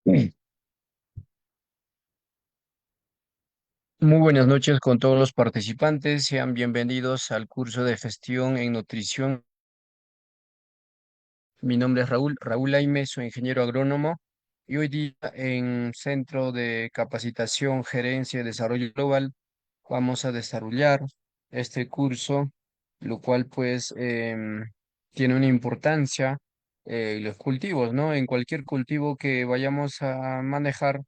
Muy buenas noches con todos los participantes. Sean bienvenidos al curso de gestión en nutrición. Mi nombre es Raúl Aime, soy ingeniero agrónomo y hoy día en Centro de Capacitación, Gerencia y Desarrollo Global vamos a desarrollar este curso, lo cual pues tiene una importancia, los cultivos, ¿no? En cualquier cultivo que vayamos a manejar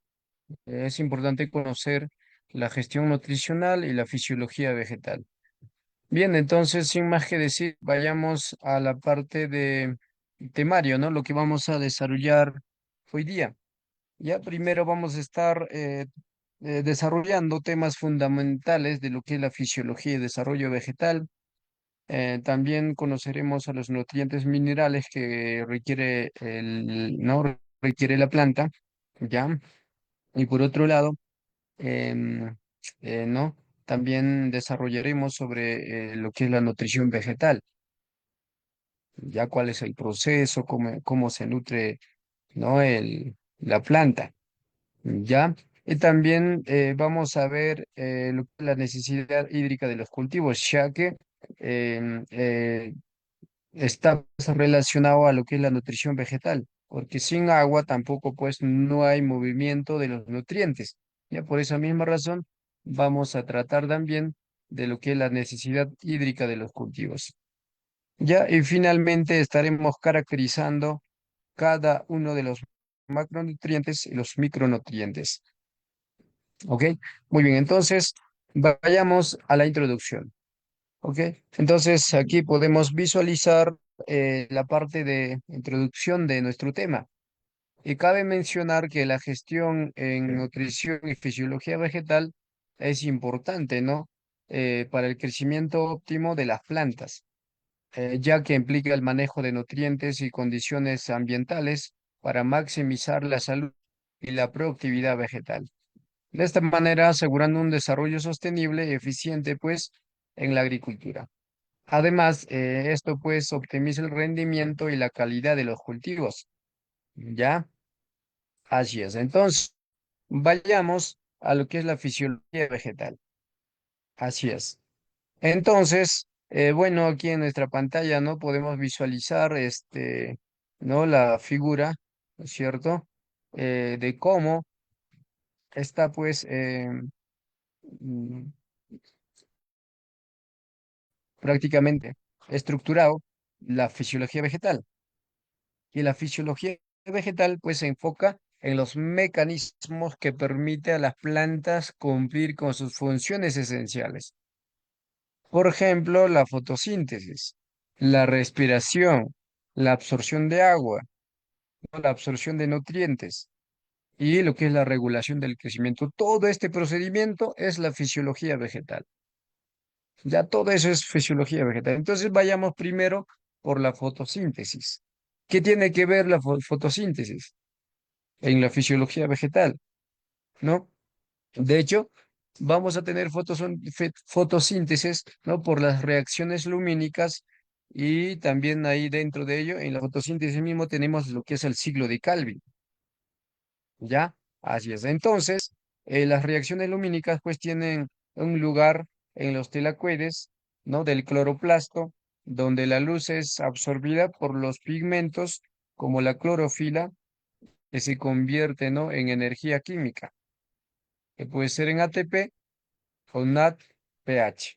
es importante conocer la gestión nutricional y la fisiología vegetal. Bien, entonces, sin más que decir, vayamos a la parte de temario, ¿no? Lo que vamos a desarrollar hoy día. Ya primero vamos a estar desarrollando temas fundamentales de lo que es la fisiología y desarrollo vegetal. También conoceremos a los nutrientes minerales que requiere ¿no? requiere la planta, ¿ya? Y por otro lado, em, ¿no? También desarrollaremos sobre lo que es la nutrición vegetal, ya cuál es el proceso, cómo se nutre, ¿no? La planta, ¿ya? Y también vamos a ver la necesidad hídrica de los cultivos, ya que em, está relacionado a lo que es la nutrición vegetal, porque sin agua tampoco pues no hay movimiento de los nutrientes. Ya por esa misma razón vamos a tratar también de lo que es la necesidad hídrica de los cultivos. Ya y finalmente estaremos caracterizando cada uno de los macronutrientes y los micronutrientes. ¿Ok? Muy bien, entonces vayamos a la introducción. ¿Ok? Entonces aquí podemos visualizar la parte de introducción de nuestro tema. Y cabe mencionar que la gestión en nutrición y fisiología vegetal es importante, ¿no? Para el crecimiento óptimo de las plantas, ya que implica el manejo de nutrientes y condiciones ambientales para maximizar la salud y la productividad vegetal. De esta manera, asegurando un desarrollo sostenible y eficiente, pues, en la agricultura. Además, esto pues optimiza el rendimiento y la calidad de los cultivos. ¿Ya? Así es. Entonces, vayamos a lo que es la fisiología vegetal. Así es. Entonces, bueno, aquí en nuestra pantalla, ¿no? Podemos visualizar, ¿no? La figura, ¿no es cierto? De cómo está pues mm, prácticamente estructurado la fisiología vegetal. Y la fisiología vegetal pues se enfoca en los mecanismos que permiten a las plantas cumplir con sus funciones esenciales. Por ejemplo, la fotosíntesis, la respiración, la absorción de agua, ¿no? La absorción de nutrientes y lo que es la regulación del crecimiento. Todo este procedimiento es la fisiología vegetal. Ya todo eso es fisiología vegetal. Entonces vayamos primero por la fotosíntesis. ¿Qué tiene que ver la fotosíntesis en la fisiología vegetal? ¿No? De hecho, vamos a tener fotosíntesis, ¿no? Por las reacciones lumínicas y también ahí dentro de ello, en la fotosíntesis mismo tenemos lo que es el ciclo de Calvin, ¿ya? Así es. Entonces, las reacciones lumínicas pues tienen un lugar en los telacoides, ¿no? Del cloroplasto, donde la luz es absorbida por los pigmentos como la clorofila, que se convierte, ¿no? En energía química, que puede ser en ATP o NADPH,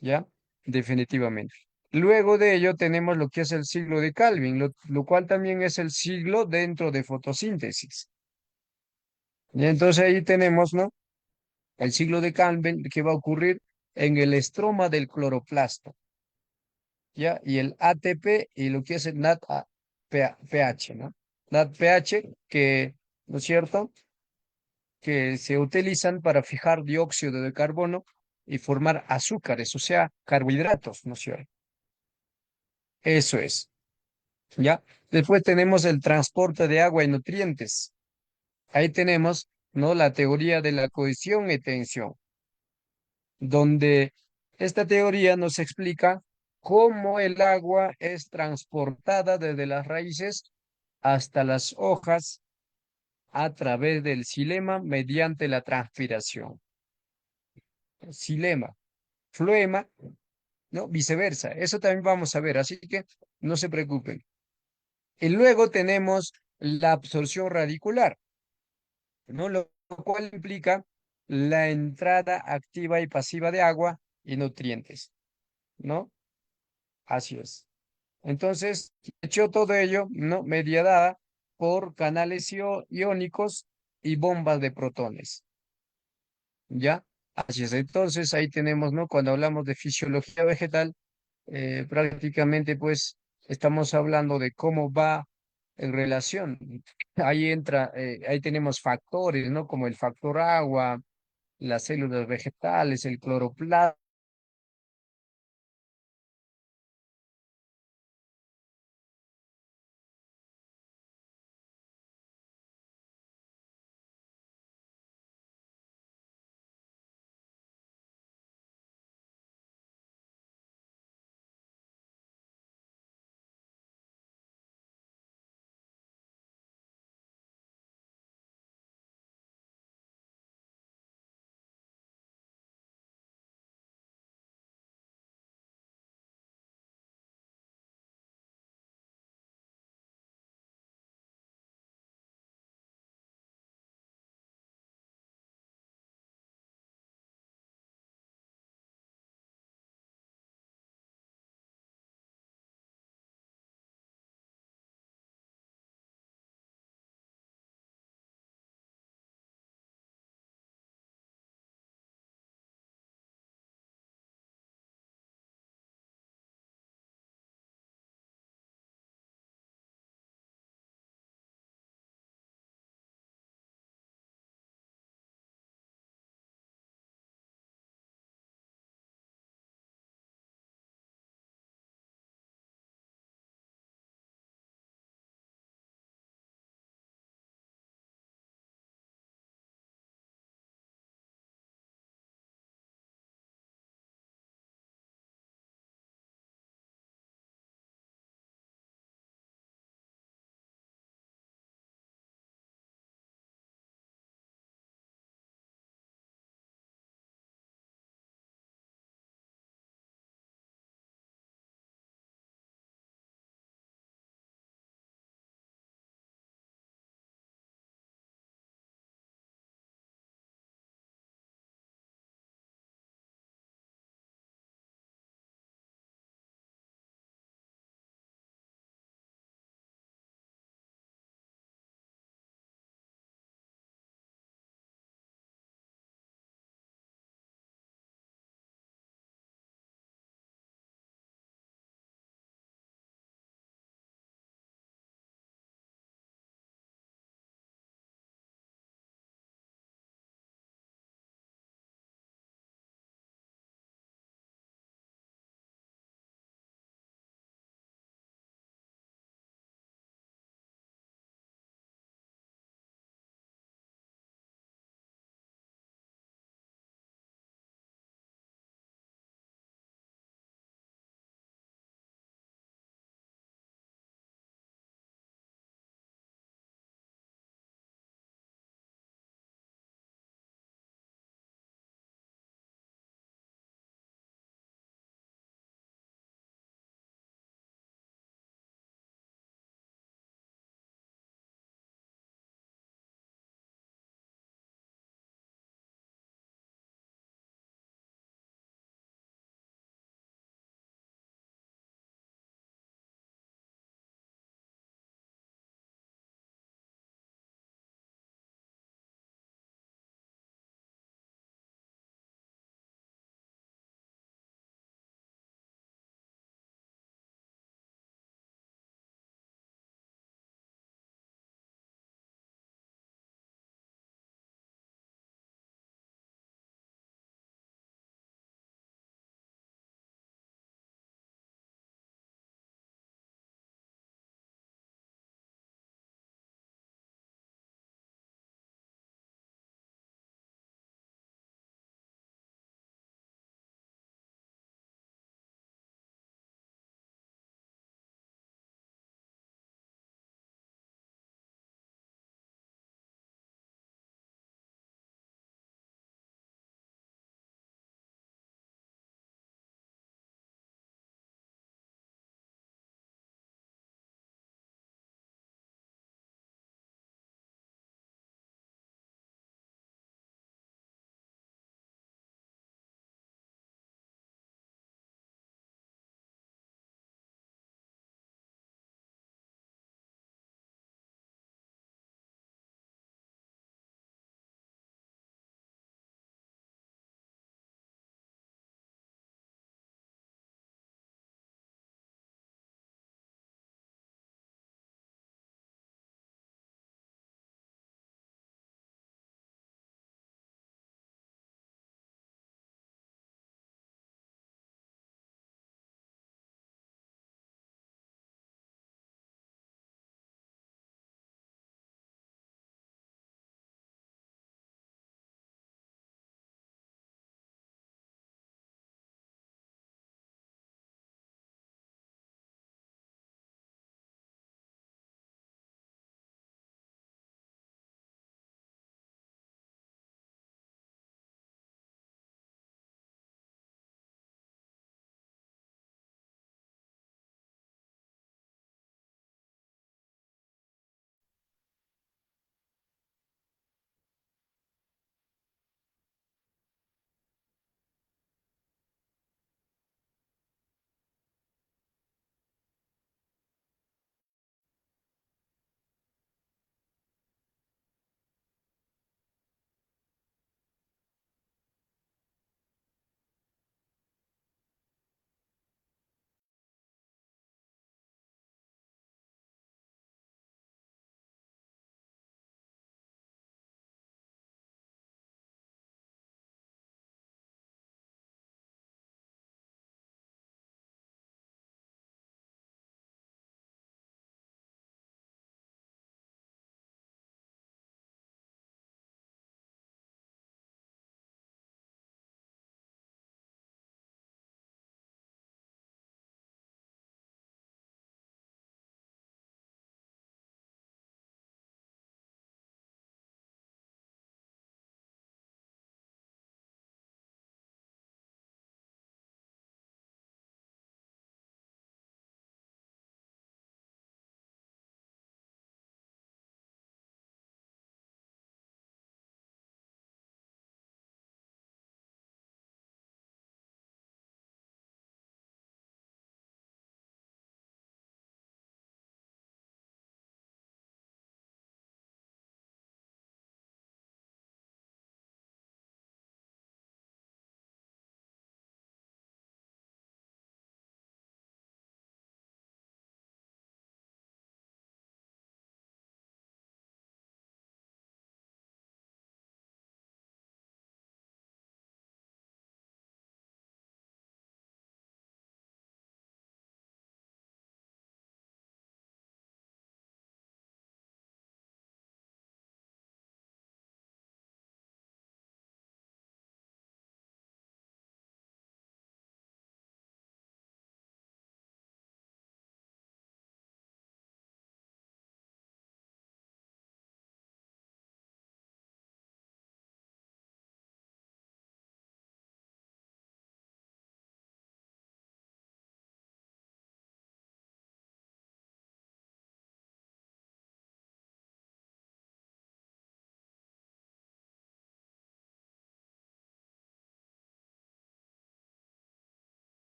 ¿ya? Definitivamente. Luego de ello tenemos lo que es el ciclo de Calvin, lo cual también es el ciclo dentro de fotosíntesis. Y entonces ahí tenemos, ¿no? El ciclo de Calvin que va a ocurrir en el estroma del cloroplasto, ¿ya? Y el ATP y lo que es el NADPH, ¿no? NADPH que, ¿no es cierto? Que se utilizan para fijar dióxido de carbono y formar azúcares, o sea, carbohidratos, ¿no es cierto? Eso es, ¿ya? Después tenemos el transporte de agua y nutrientes. Ahí tenemos, ¿no? La teoría de la cohesión y tensión, donde esta teoría nos explica cómo el agua es transportada desde las raíces hasta las hojas a través del xilema mediante la transpiración. Xilema, floema, ¿no? Viceversa. Eso también vamos a ver, así que no se preocupen. Y luego tenemos la absorción radicular, ¿no? Lo cual implica la entrada activa y pasiva de agua y nutrientes, ¿no? Así es. Entonces, hecho todo ello, ¿no? Mediada por canales iónicos y bombas de protones, ¿ya? Así es. Entonces, ahí tenemos, ¿no? Cuando hablamos de fisiología vegetal, prácticamente, pues, estamos hablando de cómo va en relación. Ahí entra, ahí tenemos factores, ¿no? Como el factor agua, las células vegetales, el cloroplasma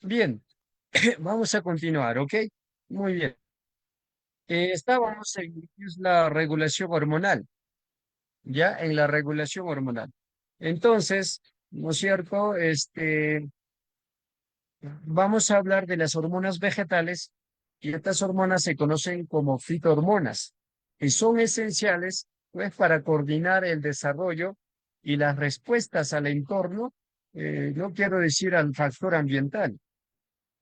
Bien, vamos a continuar, ¿ok? Muy bien. Estábamos en lo que es la regulación hormonal, ya en la regulación hormonal. Entonces, ¿no es cierto? Vamos a hablar de las hormonas vegetales y estas hormonas se conocen como fitohormonas y son esenciales pues para coordinar el desarrollo y las respuestas al entorno, no quiero decir al factor ambiental.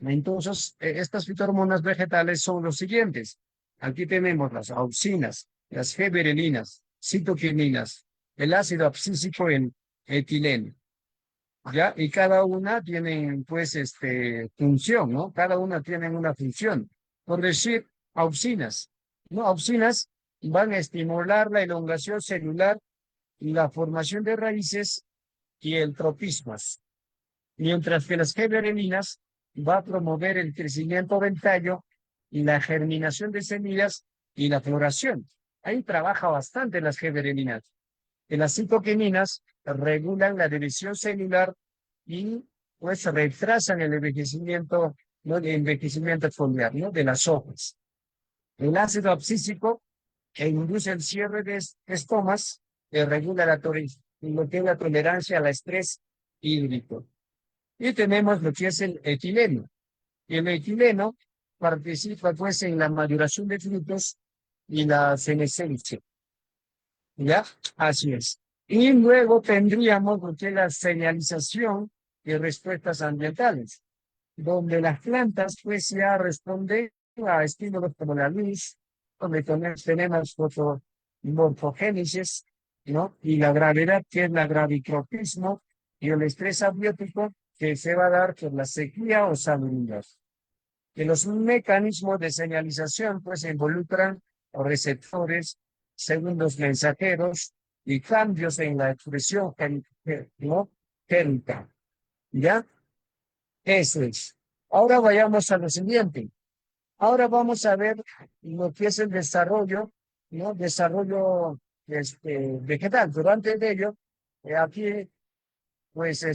Entonces, estas fitohormonas vegetales son los siguientes. Aquí tenemos las auxinas, las heberelinas, citoquininas, el ácido abscísico en etileno. ¿Ya? Y cada una tiene, pues, función, ¿no? Cada una tiene una función. Por decir, auxinas, ¿no? Auxinas van a estimular la elongación celular y la formación de raíces y el tropismas, mientras que las gibberelinas va a promover el crecimiento del tallo y la germinación de semillas y la floración. Ahí trabaja bastante las gibberelinas. Y las citoquininas regulan la división celular y pues retrasan el envejecimiento, ¿no? El envejecimiento foliar, ¿no? De las hojas. El ácido abscísico que induce el cierre de estomas, que regula lo que es la tolerancia al estrés hídrico. Y tenemos lo que es el etileno. Y el etileno participa pues en la maduración de frutos y la senescencia. ¿Ya? Así es. Y luego tendríamos lo que es la señalización y respuestas ambientales, donde las plantas pues ya responden a estímulos como la luz, donde tenemos fotomorfogénesis, ¿no? Y la gravedad, que es la gravitropismo, y el estrés abiótico, que se va a dar por la sequía o salinidad. Que los mecanismos de señalización pues involucran receptores, segundos mensajeros y cambios en la expresión ¿no? Térmica. ¿Ya? Eso es. Ahora vayamos a lo siguiente. Ahora vamos a ver lo que es el desarrollo, ¿no? Desarrollo vegetal. Pero antes de ello, aquí, pues,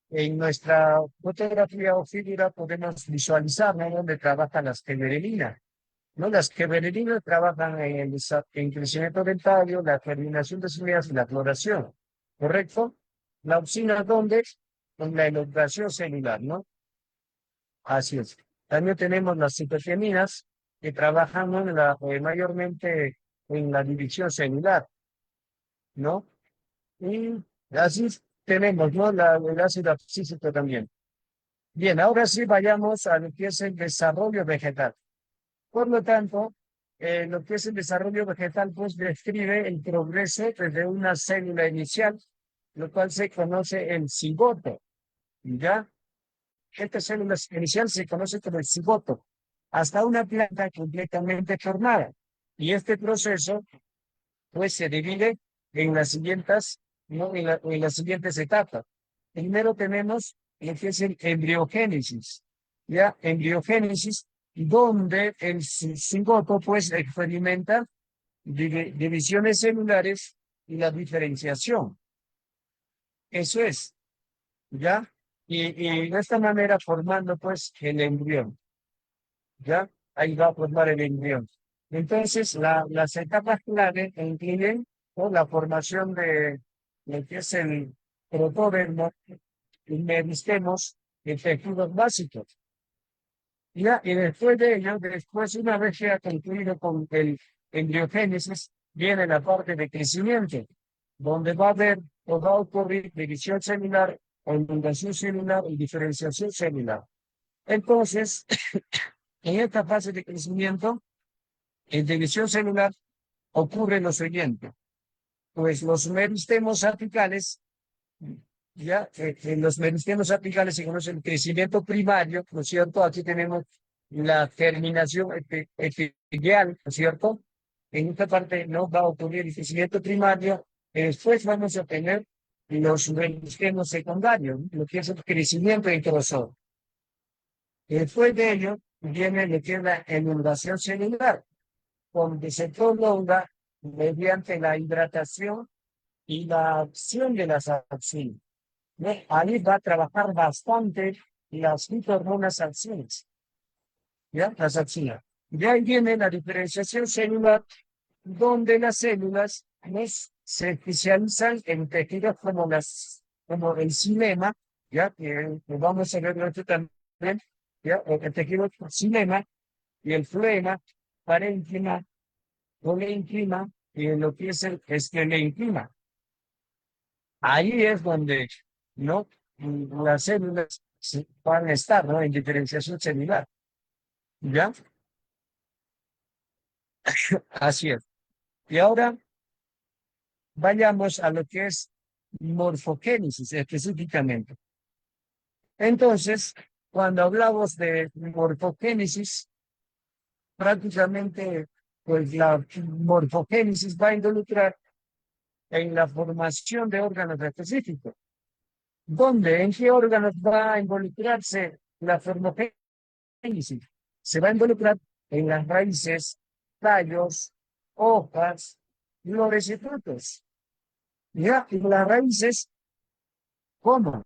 en nuestra fotografía o figura podemos visualizar, ¿no? Donde trabajan las quebrelinas, ¿no? Las quebrelinas trabajan en crecimiento dentario, la germinación de semillas y la floración, ¿correcto? La auxina, ¿dónde? En la elongación celular, ¿no? Así es. También tenemos las citocianinas que trabajan, ¿no? Mayormente en la división celular, ¿no? Y así tenemos, ¿no? El ácido abscísico también. Bien, ahora sí vayamos a lo que es el desarrollo vegetal. Por lo tanto, lo que es el desarrollo vegetal, pues describe el progreso desde una célula inicial, lo cual se conoce el cigoto, ¿ya? Esta célula inicial se conoce como el cigoto, hasta una planta completamente formada. Y este proceso, pues, se divide en las siguientes, ¿no? En las siguientes etapas. Primero tenemos lo que es el embriogénesis, ¿ya? Embriogénesis, donde el cigoto, pues, experimenta divisiones celulares y la diferenciación. Eso es, ¿ya? Y de esta manera formando, pues, el embrión, ¿ya? Ahí va a formar el embrión. Entonces, las etapas clave incluyen, ¿no? La formación de lo que es el protodermo y meristemos en tejidos básicos. ¿Ya? Y después de ello, después, una vez que ha concluido con el embriogénesis, viene la parte de crecimiento, donde va a haber o va a ocurrir división celular, elongación celular y diferenciación celular. Entonces, en esta fase de crecimiento, en división celular, ocurre lo siguiente, pues los meristemos apicales, ya, en los meristemos apicales se conoce el crecimiento primario, ¿no es cierto? Aquí tenemos la germinación epigreal, ¿no es cierto? En esta parte no va a ocurrir el crecimiento primario, después vamos a tener los meristemos secundarios, lo que es el crecimiento en grosor. Después de ello, viene lo que es la elongación celular, donde se prolonga mediante la hidratación y la acción de las auxinas, ¿no? Ahí va a trabajar bastante las fitohormonas auxinas, ¿ya? Las auxinas. De ahí viene la diferenciación celular, donde las células se especializan en tejidos como el xilema, ¿ya? Que vamos a verlo aquí también, ¿ya? El tejido xilema y el floema, parénquima, colénquima y lo que es el esquelénquima. Ahí es donde, ¿no? Las células van a estar, ¿no? En diferenciación celular, ¿ya? Así es. Y ahora vayamos a lo que es morfogénesis específicamente. Entonces, cuando hablamos de morfogénesis, prácticamente, pues la morfogénesis va a involucrar en la formación de órganos específicos. ¿Dónde? ¿En qué órganos va a involucrarse la morfogénesis? Se va a involucrar en las raíces, tallos, hojas, flores y frutos. ¿Ya? Y las raíces, ¿cómo?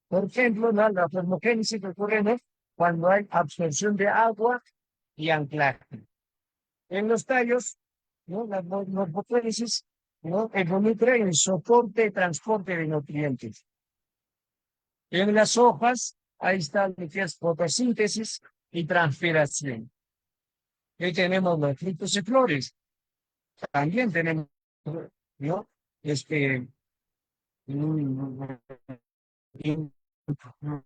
Por ejemplo, la termogénesis ocurre, ¿no? Cuando hay absorción de agua y anclaje. En los tallos, ¿no? La morfogénesis, ¿no? Involucra en soporte y transporte de nutrientes. En las hojas, ahí está lo que es fotosíntesis y transpiración. Y tenemos los frutos y flores. También tenemos, ¿no? Este, mm,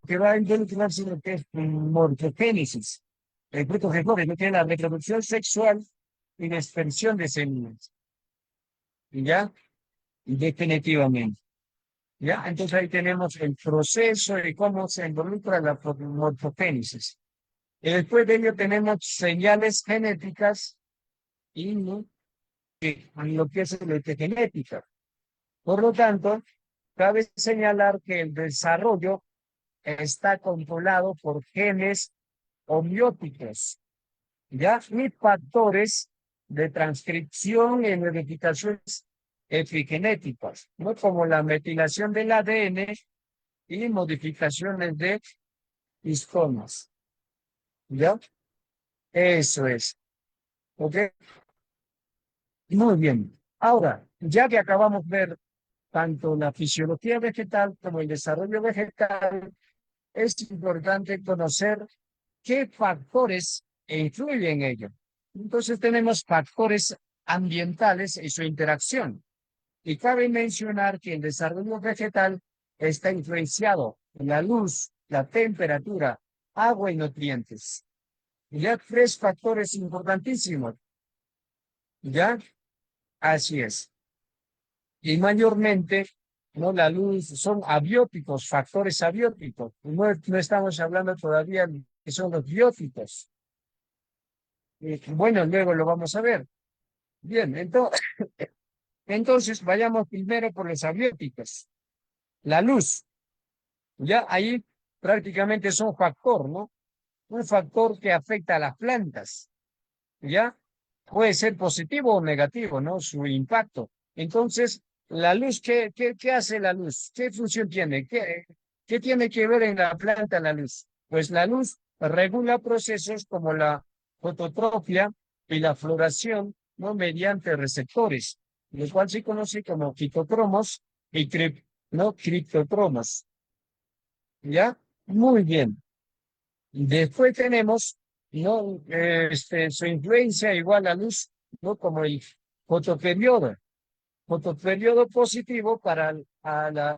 que va a involucrarse en lo que es morfogénesis. El fruto de flores, lo que es la reproducción sexual y la expresión de semillas. ¿Ya? Definitivamente. ¿Ya? Entonces ahí tenemos el proceso de cómo se involucra la morfogénesis. Y después de ello tenemos señales genéticas y ¿no? Lo que es la epigenética. Por lo tanto, cabe señalar que el desarrollo está controlado por genes homeóticos, ya y factores de transcripción en modificaciones epigenéticas, ¿no? Como la metilación del ADN y modificaciones de histonas, ¿ya? Eso es, ¿ok? Muy bien. Ahora, ya que acabamos de ver tanto la fisiología vegetal como el desarrollo vegetal, es importante conocer qué factores influyen en ello. Entonces tenemos factores ambientales y su interacción. Y cabe mencionar que el desarrollo vegetal está influenciado en la luz, la temperatura, agua y nutrientes. Ya tres factores importantísimos. Ya, así es. Y mayormente, ¿no? La luz son abióticos, factores abióticos. No estamos hablando todavía de que son los bióticos. Bueno, luego lo vamos a ver. Bien, entonces vayamos primero por los abióticos. La luz, ya ahí prácticamente es un factor, ¿no? Un factor que afecta a las plantas, ¿ya? Puede ser positivo o negativo, ¿no? Su impacto. Entonces, la luz, ¿qué hace la luz? ¿Qué función tiene? ¿Qué tiene que ver en la planta la luz? Pues la luz regula procesos como la fototropia y la floración, ¿no? Mediante receptores, lo cual se conoce como fitotromos y ¿no? Criptotromos. ¿Ya? Muy bien. Después tenemos, ¿no? Su influencia igual a luz, ¿no? Como el fotoperiodo. Fotoperiodo positivo para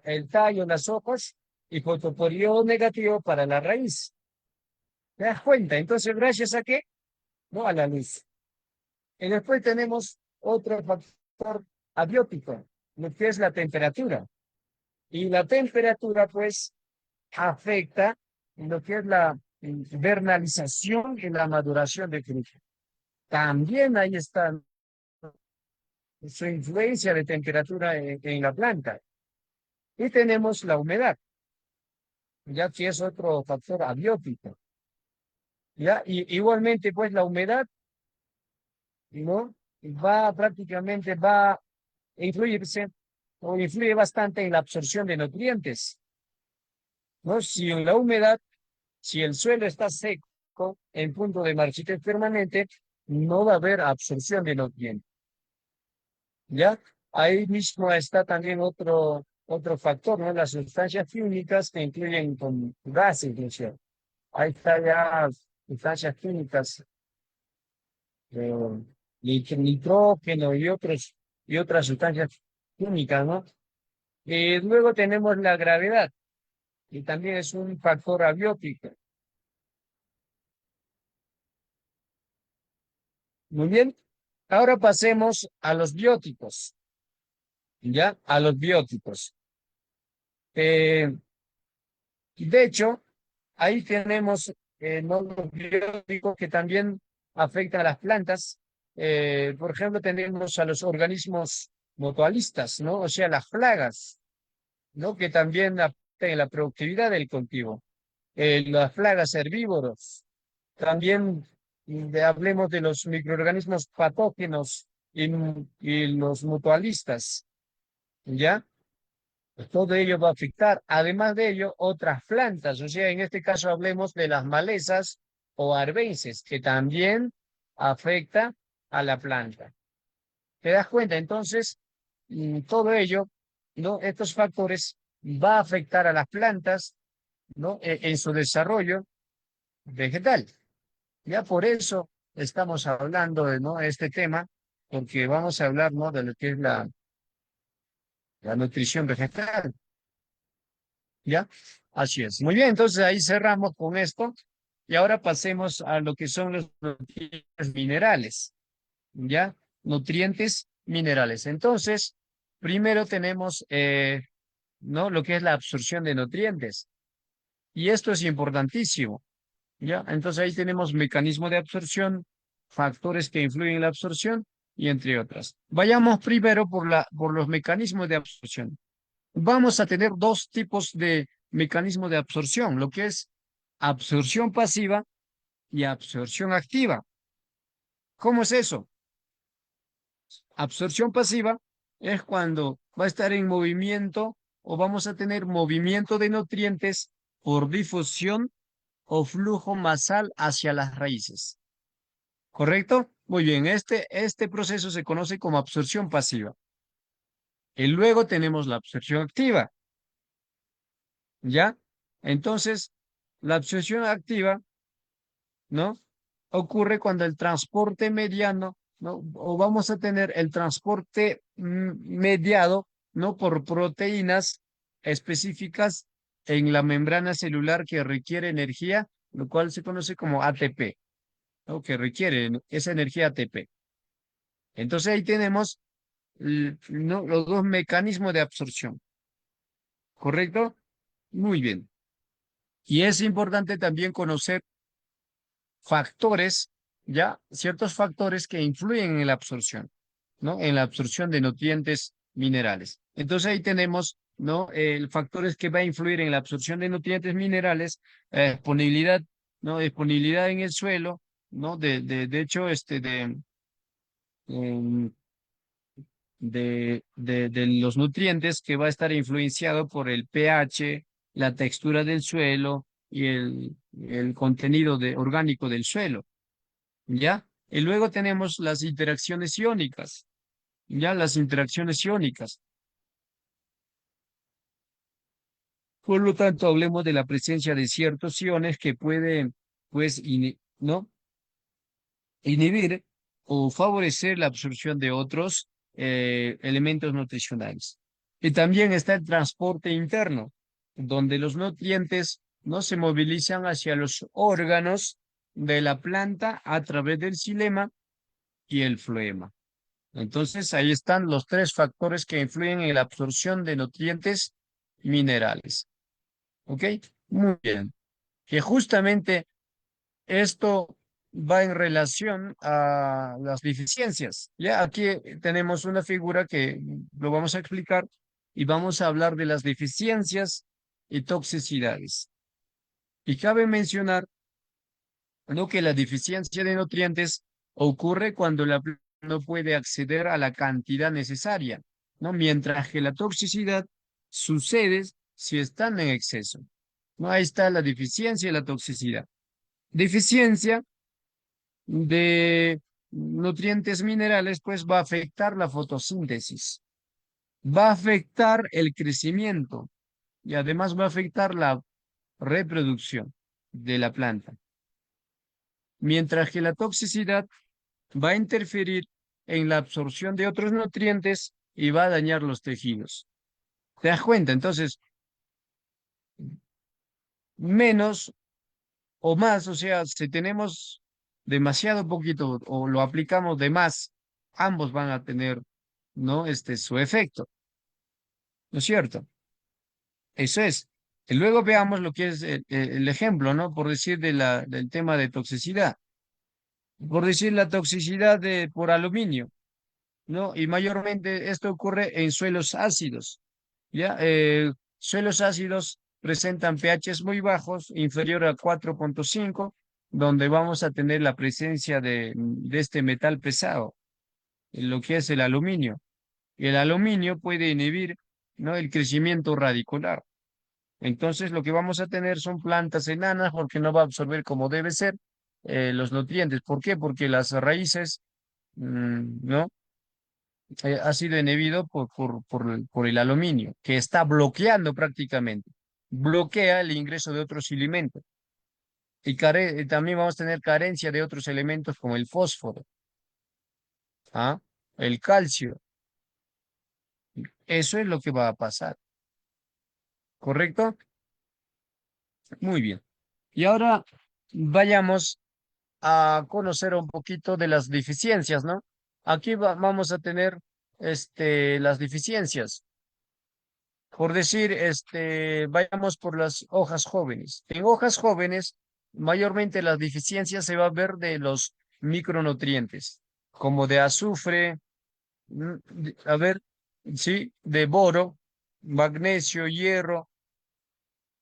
el tallo, las hojas, y fotoperiodo negativo para la raíz. ¿Te das cuenta? Entonces, ¿gracias a qué? No a la luz. Y después tenemos otro factor abiótico, lo que es la temperatura. Y la temperatura, pues, afecta lo que es la vernalización y la maduración de fruto. También ahí está su influencia de temperatura en la planta. Y tenemos la humedad, ya que es otro factor abiótico. ¿Ya? Y igualmente, pues la humedad, ¿no? Va a influirse o influye bastante en la absorción de nutrientes. ¿no? Si en la humedad, si el suelo está seco, en punto de marchitez permanente, no va a haber absorción de nutrientes, ¿ya? Ahí mismo está también otro factor, ¿no? Las sustancias químicas que incluyen con gases, inclusive. Ahí está ya sustancias químicas, eh, nitrógeno y otras sustancias químicas, ¿no? Luego tenemos la gravedad, y también es un factor abiótico. Muy bien. Ahora pasemos a los bióticos, ¿ya? A los bióticos. Eh, de hecho, ahí tenemos ¿no? Los bióticos que también afectan a las plantas. Por ejemplo, tenemos a los organismos mutualistas, ¿no? O sea, las plagas, ¿no? Que también afectan en la productividad del cultivo. Las plagas herbívoros. También hablemos de los microorganismos patógenos y los mutualistas, ¿ya? Todo ello va a afectar. Además de ello, otras plantas, o sea, en este caso hablemos de las malezas o arbences, que también afecta a la planta. ¿Te das cuenta? Entonces, todo ello, ¿no? Estos factores va a afectar a las plantas, ¿no? En su desarrollo vegetal. Ya por eso estamos hablando de, ¿no? Este tema, porque vamos a hablar, ¿no? De lo que es la nutrición vegetal. ¿Ya? Así es. Muy bien, entonces ahí cerramos con esto y ahora pasemos a lo que son los nutrientes minerales, ¿ya? Nutrientes minerales. Entonces, primero tenemos, ¿no? Lo que es la absorción de nutrientes y esto es importantísimo, ¿ya? Entonces ahí tenemos mecanismo de absorción, factores que influyen en la absorción y entre otras. Vayamos primero por los mecanismos de absorción. Vamos a tener dos tipos de mecanismos de absorción, lo que es absorción pasiva y absorción activa. ¿Cómo es eso? Absorción pasiva es cuando va a estar en movimiento o vamos a tener movimiento de nutrientes por difusión o flujo masal hacia las raíces. ¿Correcto? Muy bien, este proceso se conoce como absorción pasiva. Y luego tenemos la absorción activa, ¿ya? Entonces, la absorción activa, ¿no? Ocurre cuando el transporte mediano, ¿no? O vamos a tener el transporte mediado, ¿no? Por proteínas específicas en la membrana celular que requiere energía, lo cual se conoce como ATP, ¿no? Que requiere esa energía ATP. Entonces ahí tenemos ¿no? Los dos mecanismos de absorción, ¿correcto? Muy bien. Y es importante también conocer factores, ya, ciertos factores que influyen en la absorción, ¿no? En la absorción de nutrientes minerales. Entonces ahí tenemos, ¿no? Factores que va a influir en la absorción de nutrientes minerales, disponibilidad, ¿no? Disponibilidad en el suelo, ¿no? De hecho, em, de los nutrientes que va a estar influenciado por el pH, la textura del suelo y el contenido orgánico del suelo. ¿Ya? Y luego tenemos las interacciones iónicas, ¿ya? Las interacciones iónicas. Por lo tanto, hablemos de la presencia de ciertos iones que pueden, pues, ¿no? Inhibir o favorecer la absorción de otros elementos nutricionales. Y también está el transporte interno, donde los nutrientes no se movilizan hacia los órganos de la planta a través del xilema y el floema. Entonces, ahí están los tres factores que influyen en la absorción de nutrientes minerales. ¿Ok? Muy bien. Que justamente esto va en relación a las deficiencias. Ya aquí tenemos una figura que lo vamos a explicar y vamos a hablar de las deficiencias y toxicidades. Y cabe mencionar lo que la deficiencia de nutrientes ocurre cuando la planta no puede acceder a la cantidad necesaria, ¿no? Mientras que la toxicidad sucede si están en exceso. ¿no? Ahí está la deficiencia y la toxicidad. Deficiencia de nutrientes minerales, pues va a afectar la fotosíntesis, va a afectar el crecimiento y además va a afectar la reproducción de la planta. Mientras que la toxicidad va a interferir en la absorción de otros nutrientes y va a dañar los tejidos. ¿Te das cuenta? Entonces, menos o más, o sea, si tenemos demasiado poquito o lo aplicamos de más, ambos van a tener, ¿no? Su efecto, ¿no es cierto? Eso es. Y luego veamos lo que es el ejemplo, ¿no? Por decir del tema de toxicidad. Por decir la toxicidad por aluminio, ¿no? Y mayormente esto ocurre en suelos ácidos, ¿ya? Suelos ácidos presentan pHs muy bajos, inferior a 4,5, donde vamos a tener la presencia de este metal pesado, en lo que es el aluminio. El aluminio puede inhibir, ¿no? El crecimiento radicular. Entonces, lo que vamos a tener son plantas enanas porque no va a absorber como debe ser los nutrientes. ¿Por qué? Porque las raíces, ¿no? Ha sido inhibido por el aluminio, que está bloqueando prácticamente. Bloquea el ingreso de otros elementos. Y también vamos a tener carencia de otros elementos como el fósforo, ¿ah? El calcio. Eso es lo que va a pasar. ¿Correcto? Muy bien. Y ahora vayamos a conocer un poquito de las deficiencias, ¿no? Aquí vamos a tener las deficiencias. Por decir, vayamos por las hojas jóvenes. En hojas jóvenes, mayormente las deficiencias se va a ver de los micronutrientes, como de azufre, a ver, sí, de boro, magnesio, hierro,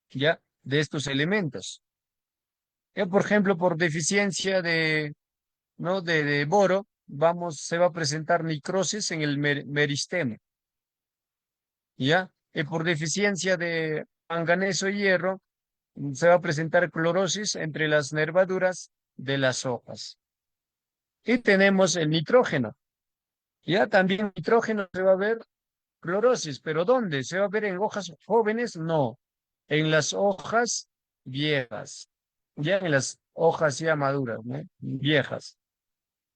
ya, de estos elementos. Por ejemplo, por deficiencia ¿no? de boro, se va a presentar necrosis en el meristemo, ¿ya? Por deficiencia de manganeso y hierro, se va a presentar clorosis entre las nervaduras de las hojas. Y tenemos el nitrógeno. Ya también nitrógeno se va a ver clorosis, pero ¿dónde? ¿Se va a ver en hojas jóvenes? No, en las hojas viejas, ya en las hojas ya maduras, ¿no? Viejas.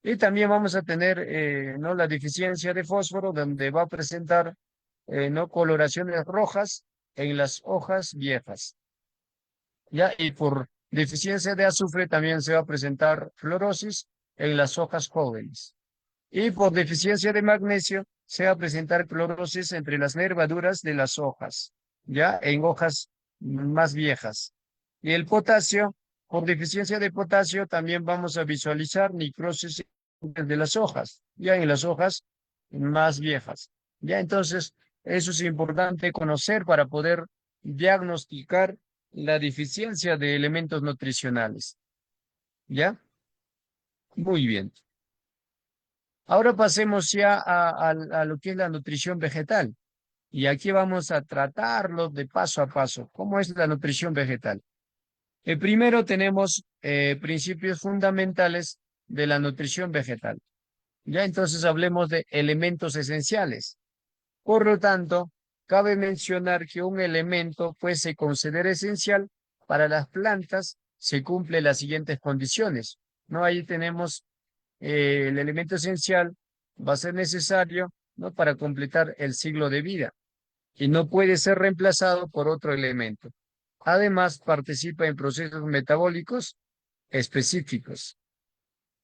Y también vamos a tener ¿no? la deficiencia de fósforo, donde va a presentar ¿no? coloraciones rojas en las hojas viejas. ¿Ya? Y por deficiencia de azufre también se va a presentar fluorosis en las hojas jóvenes. Y por deficiencia de magnesio se va a presentar clorosis entre las nervaduras de las hojas, ¿ya? En hojas más viejas. Y el potasio, por deficiencia de potasio, también vamos a visualizar necrosis de las hojas, ya en las hojas más viejas. Ya entonces, eso es importante conocer para poder diagnosticar la deficiencia de elementos nutricionales. ¿Ya? Muy bien. Ahora pasemos ya a lo que es la nutrición vegetal. Y aquí vamos a tratarlo de paso a paso. ¿Cómo es la nutrición vegetal? Primero tenemos principios fundamentales de la nutrición vegetal. Ya entonces hablemos de elementos esenciales. Por lo tanto, cabe mencionar que un elemento pues se considera esencial para las plantas, se cumple las siguientes condiciones. ¿No? Ahí tenemos el elemento esencial va a ser necesario, ¿no? para completar el ciclo de vida y no puede ser reemplazado por otro elemento. Además, participa en procesos metabólicos específicos.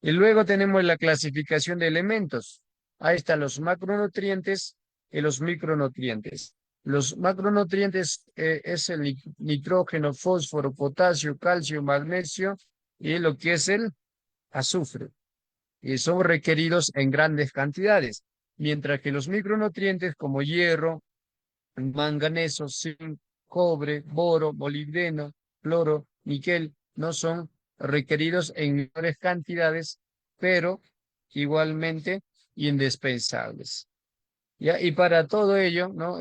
Y luego tenemos la clasificación de elementos. Ahí están los macronutrientes y los micronutrientes. Los macronutrientes es el nitrógeno, fósforo, potasio, calcio, magnesio y lo que es el azufre. Y son requeridos en grandes cantidades, mientras que los micronutrientes como hierro, manganeso, zinc, cobre, boro, molibdeno, cloro, níquel, no son requeridos en menores cantidades, pero igualmente indispensables. ¿Ya? Y para todo ello, ¿no?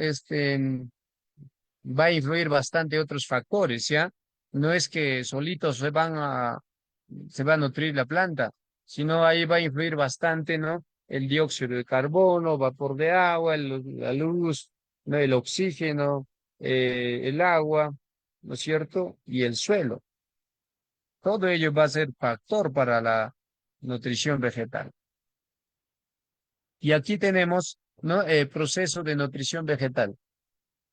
va a influir bastante otros factores, ¿ya? No es que solitos se va a nutrir la planta, sino ahí va a influir bastante, ¿no? El dióxido de carbono, vapor de agua, la luz, ¿no? El oxígeno, el agua, ¿no es cierto? Y el suelo. Todo ello va a ser factor para la nutrición vegetal. Y aquí tenemos, ¿no? El proceso de nutrición vegetal.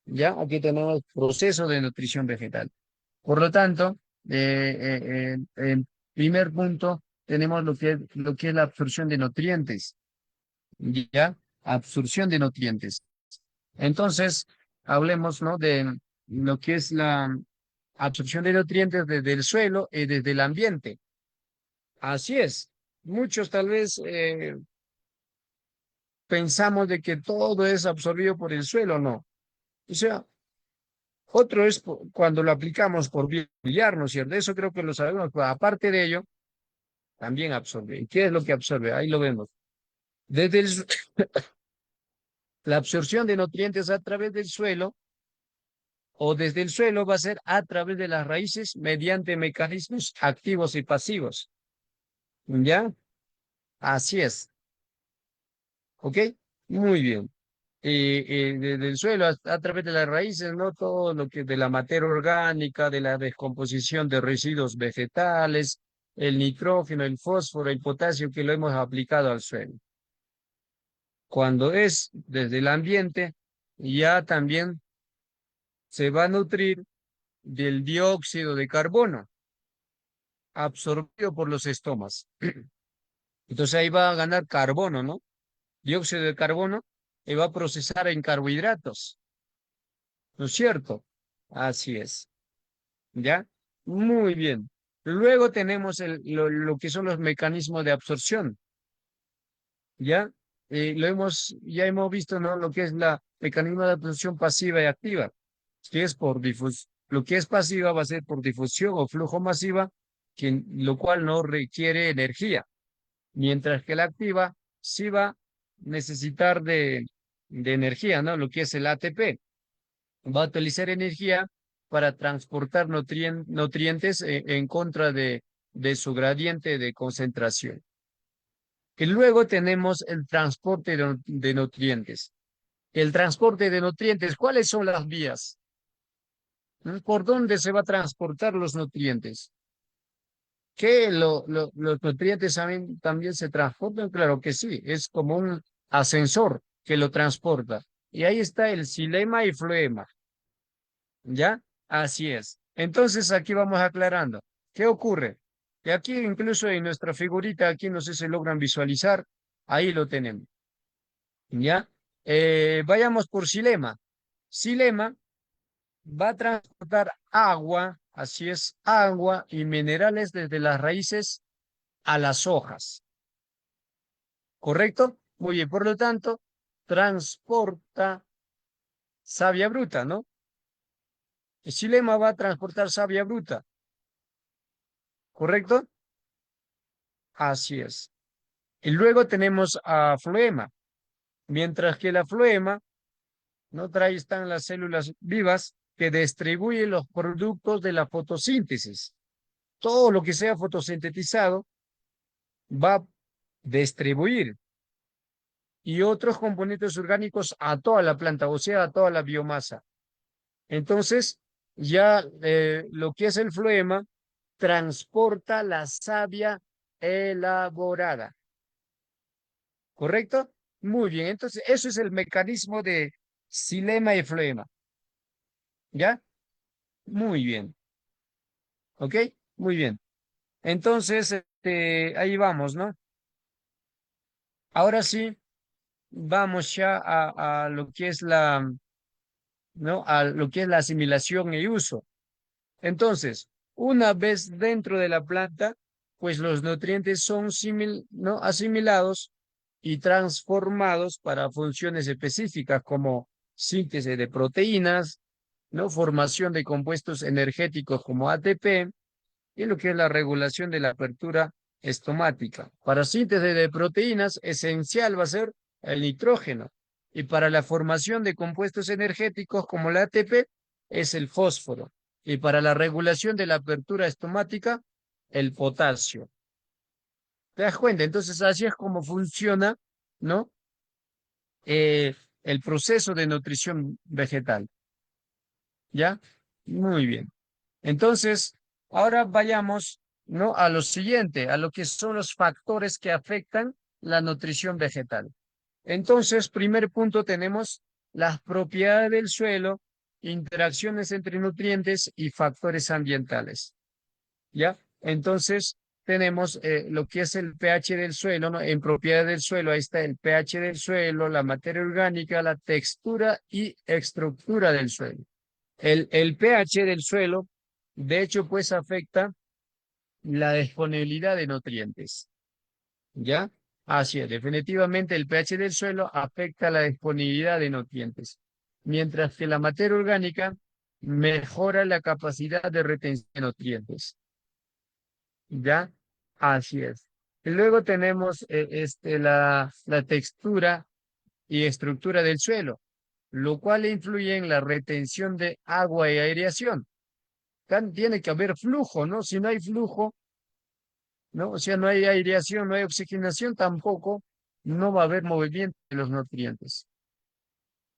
¿Ya? Aquí tenemos proceso de nutrición vegetal. Por lo tanto, en primer punto, tenemos lo que es la absorción de nutrientes, ¿ya? Absorción de nutrientes. Entonces, hablemos, ¿no? De lo que es la absorción de nutrientes desde el suelo y desde el ambiente. Así es. Muchos tal vez pensamos de que todo es absorbido por el suelo, no. O sea, otro es cuando lo aplicamos por vía biliar, ¿no es cierto? Eso creo que lo sabemos, pero aparte de ello, también absorbe. ¿Y qué es lo que absorbe? Ahí lo vemos. Desde la absorción de nutrientes a través del suelo o desde el suelo va a ser a través de las raíces mediante mecanismos activos y pasivos. ¿Ya? Así es. ¿Ok? Muy bien. Desde el suelo a través de las raíces, ¿no? Todo lo que de la materia orgánica, de la descomposición de residuos vegetales, el nitrógeno, el fósforo, el potasio que lo hemos aplicado al suelo. Cuando es desde el ambiente, ya también se va a nutrir del dióxido de carbono absorbido por los estomas. Entonces ahí va a ganar carbono, ¿no? Dióxido de carbono y va a procesar en carbohidratos, ¿no es cierto? Así es, ¿ya? Muy bien. Luego tenemos lo que son los mecanismos de absorción, ¿ya? Ya hemos visto, ¿no? Lo que es la mecanismo de absorción pasiva y activa, que es por difusión. Lo que es pasiva va a ser por difusión o flujo masiva, lo cual no requiere energía, mientras que la activa sí va a necesitar de energía, ¿no? Lo que es el ATP. Va a utilizar energía para transportar nutrientes en contra de su gradiente de concentración. Y luego tenemos el transporte de nutrientes. El transporte de nutrientes, ¿cuáles son las vías? ¿Por dónde se va a transportar los nutrientes? ¿Que los nutrientes también se transportan? Claro que sí, es como un ascensor que lo transporta. Y ahí está el xilema y floema, ¿ya? Así es. Entonces aquí vamos aclarando. ¿Qué ocurre? Que aquí incluso en nuestra figurita, aquí no sé si logran visualizar, ahí lo tenemos, ¿ya? Vayamos por xilema. Xilema va a transportar agua, así es, agua y minerales desde las raíces a las hojas, ¿correcto? Muy bien, por lo tanto, transporta savia bruta, ¿no? El xilema va a transportar savia bruta, ¿correcto? Así es. Y luego tenemos a floema, mientras que la floema, ¿no? Trae, están las células vivas que distribuyen los productos de la fotosíntesis. Todo lo que sea fotosintetizado va a distribuir y otros componentes orgánicos a toda la planta, o sea, a toda la biomasa. Entonces, ya lo que es el floema transporta la savia elaborada, ¿correcto? Muy bien, entonces eso es el mecanismo de xilema y floema, ¿ya? Muy bien, ¿ok? Muy bien. Entonces, ahí vamos, ¿no? Ahora sí, vamos ya a lo que es ¿no? A lo que es la asimilación y uso. Entonces, una vez dentro de la planta, pues los nutrientes son ¿no? asimilados y transformados para funciones específicas como síntesis de proteínas, ¿no? Formación de compuestos energéticos como ATP y lo que es la regulación de la apertura estomática. Para síntesis de proteínas, esencial va a ser el nitrógeno. Y para la formación de compuestos energéticos como la ATP, es el fósforo. Y para la regulación de la apertura estomática, el potasio. ¿Te das cuenta? Entonces, así es como funciona, ¿no? El proceso de nutrición vegetal. ¿Ya? Muy bien. Entonces, ahora vayamos, ¿no? A lo siguiente, a lo que son los factores que afectan la nutrición vegetal. Entonces, primer punto tenemos las propiedades del suelo, interacciones entre nutrientes y factores ambientales. ¿Ya? Entonces, tenemos lo que es el pH del suelo, ¿no? En propiedades del suelo, ahí está el pH del suelo, la materia orgánica, la textura y estructura del suelo. El pH del suelo, de hecho, pues afecta la disponibilidad de nutrientes. ¿Ya? Así es, definitivamente el pH del suelo afecta la disponibilidad de nutrientes, mientras que la materia orgánica mejora la capacidad de retención de nutrientes. ¿Ya? Así es. Y luego tenemos la textura y estructura del suelo, lo cual influye en la retención de agua y aireación. Tiene que haber flujo, ¿no? Si no hay flujo, ¿no? O sea, no hay aireación, no hay oxigenación, tampoco no va a haber movimiento de los nutrientes.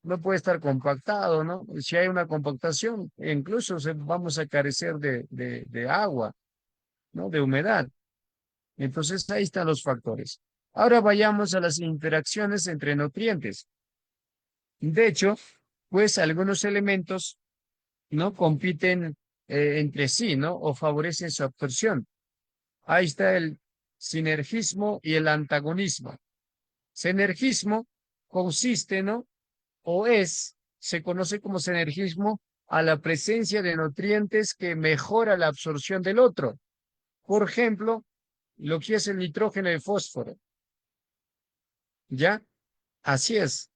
No puede estar compactado, ¿no? Si hay una compactación, incluso vamos a carecer de agua, ¿no? De humedad. Entonces, ahí están los factores. Ahora vayamos a las interacciones entre nutrientes. De hecho, pues algunos elementos, ¿no? Compiten entre sí, ¿no? O favorecen su absorción. Ahí está el sinergismo y el antagonismo. Sinergismo consiste, ¿no? Se conoce como sinergismo a la presencia de nutrientes que mejora la absorción del otro. Por ejemplo, lo que es el nitrógeno y el fósforo. ¿Ya? Así es.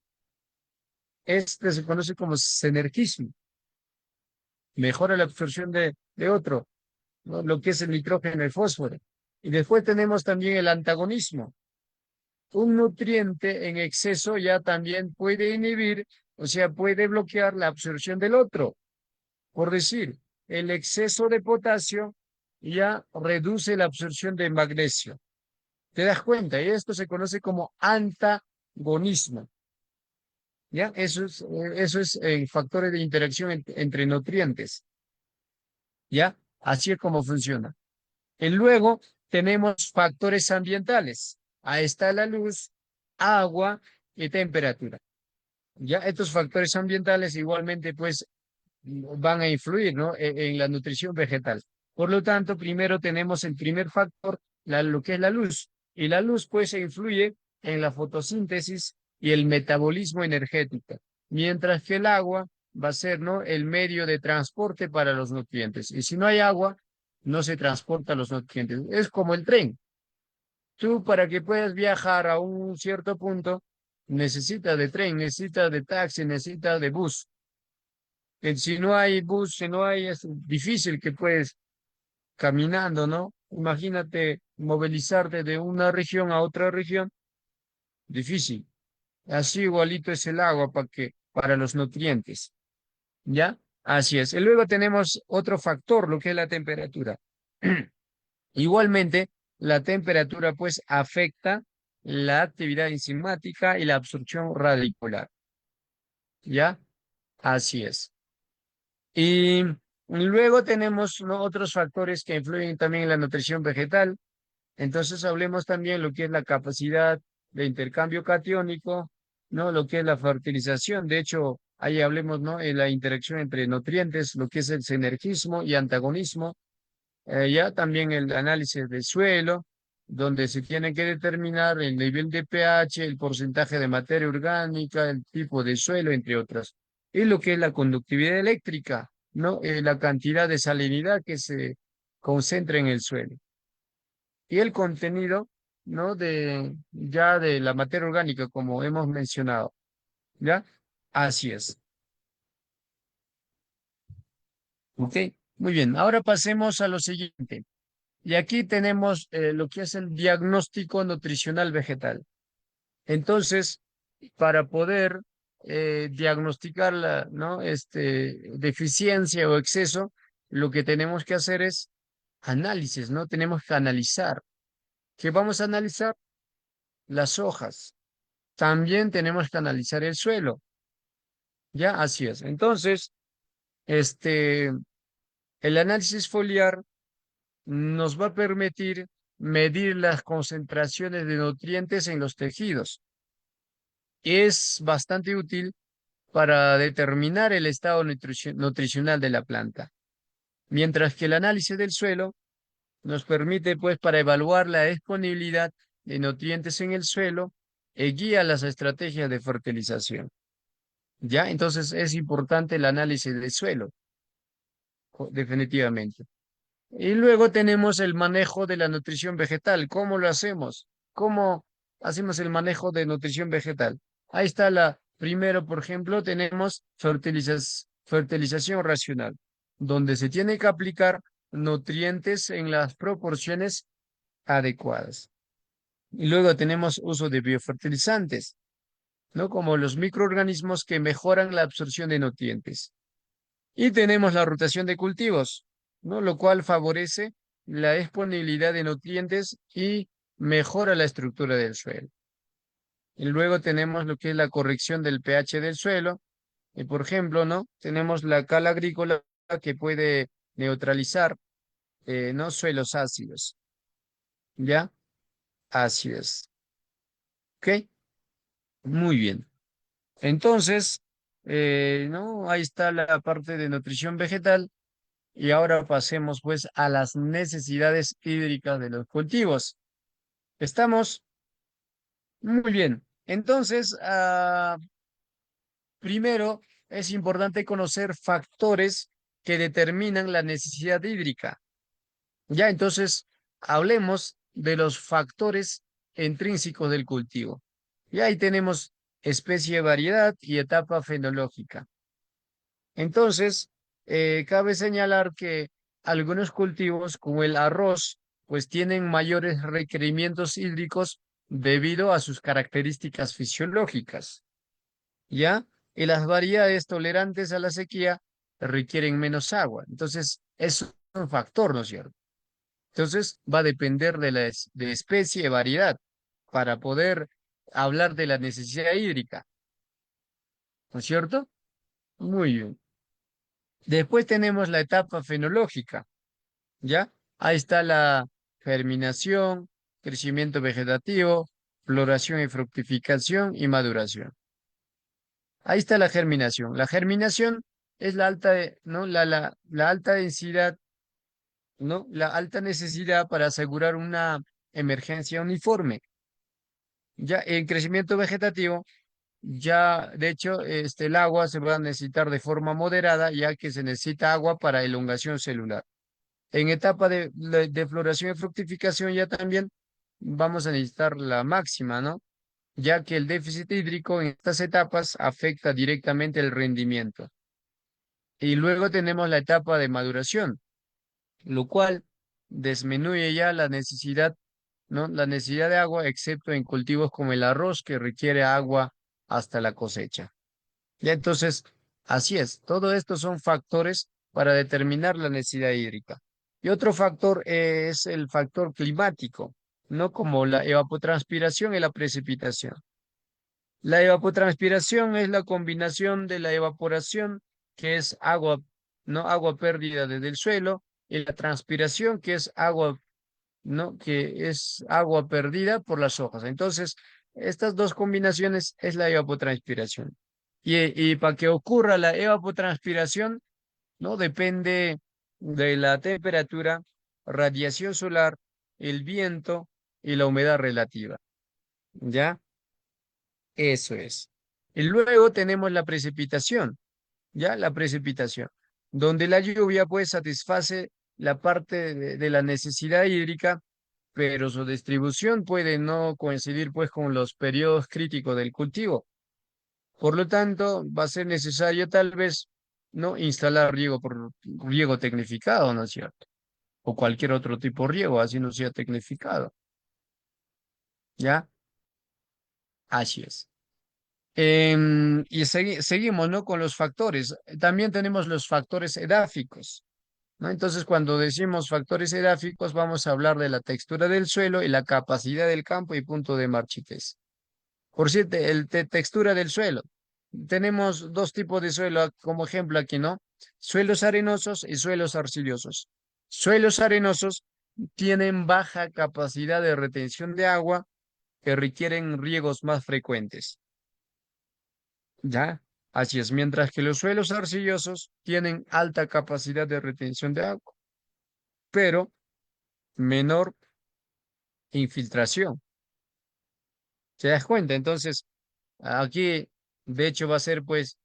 Este se conoce como sinergismo. Mejora la absorción de otro, ¿no? Lo que es el nitrógeno y el fósforo. Y después tenemos también el antagonismo. Un nutriente en exceso ya también puede inhibir, o sea, puede bloquear la absorción del otro. Por decir, el exceso de potasio ya reduce la absorción de magnesio. ¿Te das cuenta? Y esto se conoce como antagonismo. ¿Ya? Eso es factores de interacción entre nutrientes. ¿Ya? Así es como funciona. Y luego tenemos factores ambientales. Ahí está la luz, agua y temperatura. Ya estos factores ambientales igualmente pues van a influir, ¿no? En la nutrición vegetal. Por lo tanto, primero tenemos el primer factor, lo que es la luz. Y la luz pues influye en la fotosíntesis y el metabolismo energético, mientras que el agua va a ser, ¿no? El medio de transporte para los nutrientes. Y si no hay agua, no se transportan los nutrientes. Es como el tren. Tú para que puedas viajar a un cierto punto, necesitas de tren, necesitas de taxi, necesitas de bus. Si no hay bus, si no hay, es difícil que puedes caminando, ¿no? Imagínate movilizarte de una región a otra región, difícil. Así igualito es el agua para los nutrientes, ¿ya? Así es. Y luego tenemos otro factor, lo que es la temperatura. Igualmente, la temperatura pues afecta la actividad enzimática y la absorción radicular, ¿ya? Así es. Y luego tenemos, ¿no? Otros factores que influyen también en la nutrición vegetal. Entonces hablemos también lo que es la capacidad de intercambio catiónico, ¿no? Lo que es la fertilización. De hecho, ahí hablemos, ¿no? En la interacción entre nutrientes, lo que es el sinergismo y antagonismo. Ya también el análisis del suelo, donde se tiene que determinar el nivel de pH, el porcentaje de materia orgánica, el tipo de suelo, entre otras. Y lo que es la conductividad eléctrica, ¿no? La cantidad de salinidad que se concentra en el suelo. Y el contenido, ¿no? Ya de la materia orgánica, como hemos mencionado, ¿ya? Así es. ¿Ok? Muy bien, ahora pasemos a lo siguiente. Y aquí tenemos lo que es el diagnóstico nutricional vegetal. Entonces, para poder diagnosticar la, ¿no? Deficiencia o exceso, lo que tenemos que hacer es análisis, ¿no? Tenemos que analizar. ¿Qué vamos a analizar? Las hojas. También tenemos que analizar el suelo. Ya, así es. Entonces, este, el análisis foliar nos va a permitir medir las concentraciones de nutrientes en los tejidos. Es bastante útil para determinar el estado nutricional de la planta, mientras que el análisis del suelo nos permite, pues, para evaluar la disponibilidad de nutrientes en el suelo y guía las estrategias de fertilización. ¿Ya? Entonces es importante el análisis del suelo, definitivamente. Y luego tenemos el manejo de la nutrición vegetal. ¿Cómo lo hacemos? ¿Cómo hacemos el manejo de nutrición vegetal? Ahí está primero, por ejemplo, tenemos fertilización racional, donde se tiene que aplicar nutrientes en las proporciones adecuadas. Y luego tenemos uso de biofertilizantes, ¿no? Como los microorganismos que mejoran la absorción de nutrientes. Y tenemos la rotación de cultivos, ¿no? Lo cual favorece la disponibilidad de nutrientes y mejora la estructura del suelo. Y luego tenemos lo que es la corrección del pH del suelo. Y por ejemplo, ¿no? Tenemos la cal agrícola que puede neutralizar, ¿no? Suelos ácidos. ¿Ya? Así es. ¿Ok? Muy bien. Entonces, ¿no? Ahí está la parte de nutrición vegetal. Y ahora pasemos pues a las necesidades hídricas de los cultivos. Estamos muy bien. Entonces, primero es importante conocer factores que determinan la necesidad hídrica. Ya, entonces, hablemos de los factores intrínsecos del cultivo. Y ahí tenemos especie, variedad y etapa fenológica. Entonces, cabe señalar que algunos cultivos, como el arroz, pues tienen mayores requerimientos hídricos debido a sus características fisiológicas, ¿ya? Y las variedades tolerantes a la sequía requieren menos agua. Entonces, es un factor, ¿no es cierto? Entonces, va a depender de especie y variedad para poder hablar de la necesidad hídrica, ¿no es cierto? Muy bien. Después tenemos la etapa fenológica, ¿ya? Ahí está la germinación, crecimiento vegetativo, floración y fructificación y maduración. Ahí está la germinación. La germinación es la alta, ¿no? La alta densidad, ¿no? La alta necesidad para asegurar una emergencia uniforme. Ya en crecimiento vegetativo, ya de hecho, el agua se va a necesitar de forma moderada, ya que se necesita agua para elongación celular. En etapa de floración y fructificación ya también vamos a necesitar la máxima, ¿no? Ya que el déficit hídrico en estas etapas afecta directamente el rendimiento. Y luego tenemos la etapa de maduración, lo cual disminuye ya la necesidad, ¿no? La necesidad de agua, excepto en cultivos como el arroz, que requiere agua hasta la cosecha. Ya entonces, así es, todo esto son factores para determinar la necesidad hídrica. Y otro factor es el factor climático, no como la evapotranspiración y la precipitación. La evapotranspiración es la combinación de la evaporación, que es agua, no agua perdida desde el suelo, y la transpiración, que es agua, no, que es agua perdida por las hojas. Entonces, estas dos combinaciones es la evapotranspiración. Y para que ocurra la evapotranspiración, ¿no? Depende de la temperatura, radiación solar, el viento y la humedad relativa. ¿Ya? Eso es. Y luego tenemos la precipitación, ¿ya? La precipitación, donde la lluvia pues satisface la parte de la necesidad hídrica, pero su distribución puede no coincidir pues con los periodos críticos del cultivo. Por lo tanto, va a ser necesario tal vez no instalar riego por riego tecnificado, ¿no es cierto? O cualquier otro tipo de riego, así no sea tecnificado. ¿Ya? Así es. Seguimos, ¿no? Con los factores. También tenemos los factores edáficos, ¿no? Entonces, cuando decimos factores edáficos, vamos a hablar de la textura del suelo y la capacidad del campo y punto de marchitez. Por cierto, textura del suelo. Tenemos dos tipos de suelo como ejemplo aquí, ¿no? Suelos arenosos y suelos arcillosos. Suelos arenosos tienen baja capacidad de retención de agua que requieren riegos más frecuentes. ¿Ya? Así es, mientras que los suelos arcillosos tienen alta capacidad de retención de agua, pero menor infiltración. ¿Te das cuenta? Entonces, aquí, de hecho, va a ser, pues,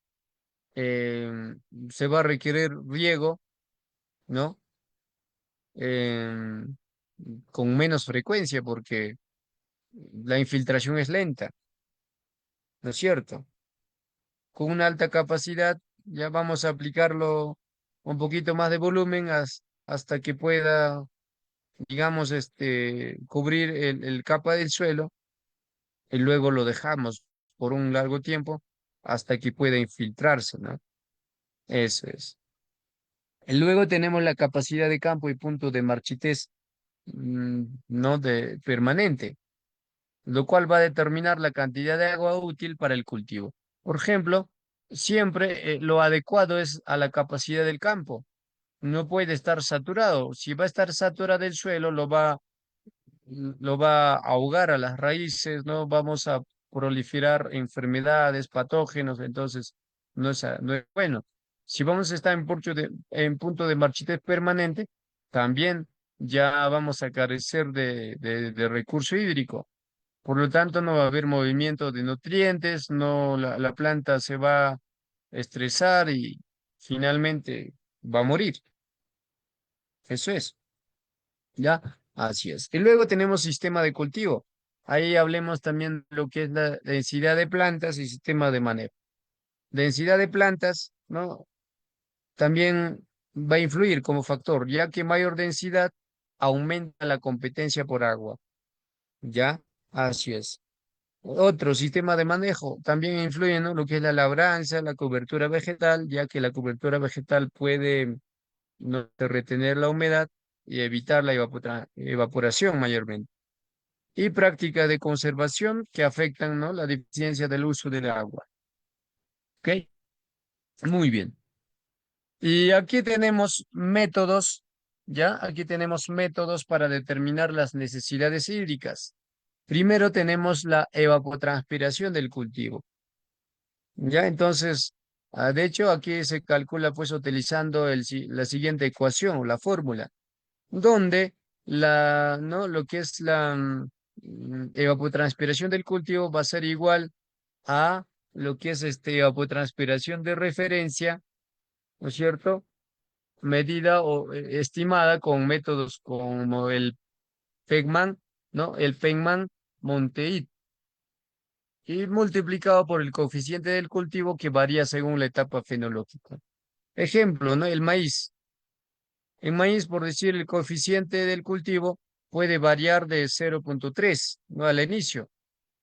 se va a requerir riego, ¿no? Em, con menos frecuencia porque la infiltración es lenta, ¿no es cierto? Con una alta capacidad ya vamos a aplicarlo un poquito más de volumen hasta que pueda, digamos, cubrir el capa del suelo y luego lo dejamos por un largo tiempo hasta que pueda infiltrarse, ¿no? Eso es. Y luego tenemos la capacidad de campo y punto de marchitez, no de permanente, lo cual va a determinar la cantidad de agua útil para el cultivo. Por ejemplo, siempre lo adecuado es a la capacidad del campo. No puede estar saturado. Si va a estar saturado el suelo, lo va a ahogar a las raíces, ¿no? Vamos a proliferar enfermedades, patógenos, entonces no es bueno. Si vamos a estar en punto de marchitez permanente, también ya vamos a carecer de recurso hídrico. Por lo tanto, no va a haber movimiento de nutrientes, no, la planta se va a estresar y finalmente va a morir. Eso es. ¿Ya? Así es. Y luego tenemos sistema de cultivo. Ahí hablemos también de lo que es la densidad de plantas y sistema de manejo. Densidad de plantas, ¿no? También va a influir como factor, ya que mayor densidad aumenta la competencia por agua. ¿Ya? Así es. Otro sistema de manejo también influye, ¿no? Lo que es la labranza, la cobertura vegetal, ya que la cobertura vegetal puede no retener la humedad y evitar la evaporación mayormente. Y prácticas de conservación que afectan, ¿no? La deficiencia del uso del agua. ¿Ok? Muy bien. Y aquí tenemos métodos, ¿ya? Aquí tenemos métodos para determinar las necesidades hídricas. Primero tenemos la evapotranspiración del cultivo, ¿ya? Entonces, de hecho, aquí se calcula pues utilizando la siguiente ecuación o la fórmula, donde ¿no? Lo que es la evapotranspiración del cultivo va a ser igual a lo que es evapotranspiración de referencia, ¿no es cierto? Medida o estimada con métodos como el Pegman, ¿no? El Pegman-Monteith y multiplicado por el coeficiente del cultivo que varía según la etapa fenológica. Ejemplo, ¿no? El maíz. En maíz, por decir, el coeficiente del cultivo puede variar de 0,3, ¿no? Al inicio.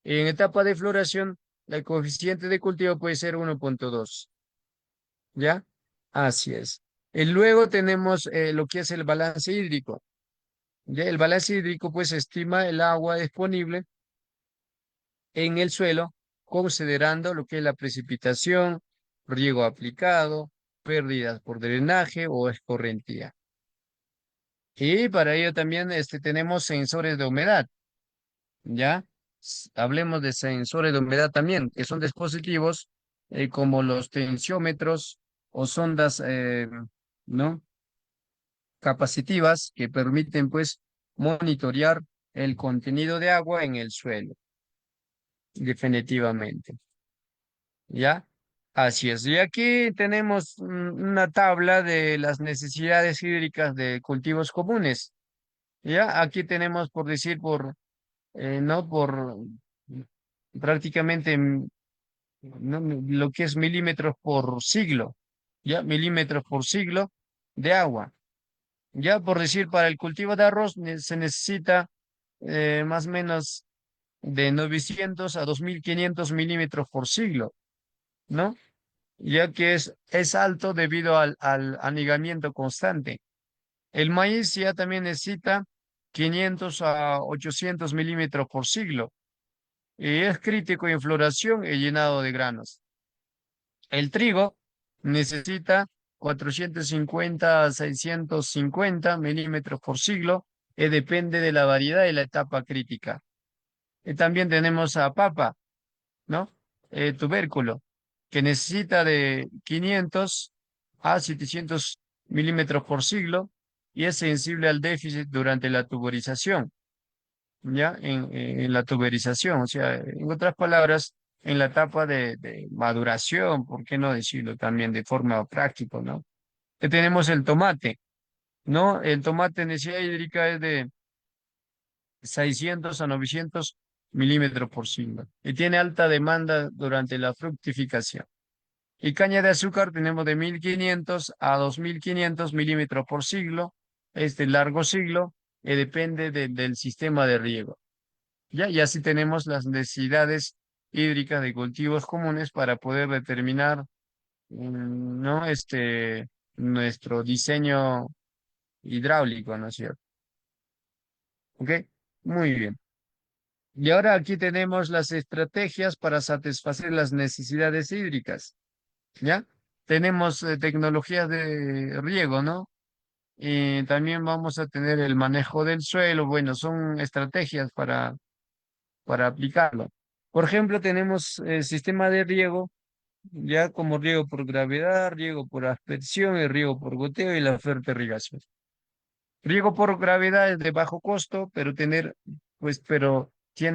En etapa de floración, el coeficiente de cultivo puede ser 1,2, ¿ya? Así es. Y luego tenemos lo que es el balance hídrico. ¿Ya? El balance hídrico pues estima el agua disponible en el suelo, considerando lo que es la precipitación, riego aplicado, pérdidas por drenaje o escorrentía. Y para ello también tenemos sensores de humedad, ¿ya? Hablemos de sensores de humedad también, que son dispositivos como los tensiómetros o sondas, ¿no? Capacitivas que permiten, pues, monitorear el contenido de agua en el suelo, definitivamente, ¿ya? Así es. Y aquí tenemos una tabla de las necesidades hídricas de cultivos comunes, ¿ya? Aquí tenemos, por decir, no por prácticamente ¿no? Lo que es milímetros por siglo, ¿ya? Milímetros por siglo de agua. Ya por decir, para el cultivo de arroz se necesita más o menos de 900 a 2500 milímetros por siglo, ¿no? Ya que es alto debido al anegamiento constante. El maíz ya también necesita 500 a 800 milímetros por siglo y es crítico en floración y llenado de granos. El trigo necesita 450 a 650 milímetros por siglo y depende de la variedad y la etapa crítica. Y también tenemos a papa, ¿no? Tubérculo, que necesita de 500 a 700 milímetros por siglo y es sensible al déficit durante la tuberización, ¿ya? En la tuberización, o sea, en otras palabras, en la etapa de maduración, ¿por qué no decirlo también de forma práctica, ¿no? Que tenemos el tomate, ¿no? El tomate necesidad hídrica es de 600 a 900 milímetros por siglo y tiene alta demanda durante la fructificación. Y caña de azúcar tenemos de 1500 a 2500 milímetros por siglo, este largo siglo, y depende del sistema de riego. ¿Ya? Y así tenemos las necesidades hídricas de cultivos comunes para poder determinar, ¿no? Nuestro diseño hidráulico, ¿no es cierto? ¿Ok? Muy bien. Y ahora aquí tenemos las estrategias para satisfacer las necesidades hídricas, ¿ya? Tenemos tecnologías de riego, ¿no? Y también vamos a tener el manejo del suelo. Bueno, son estrategias para aplicarlo. Por ejemplo, tenemos el sistema de riego, ya como riego por gravedad, riego por aspersión, y riego por goteo y la fertirrigación. Riego por gravedad es de bajo costo, pero tiene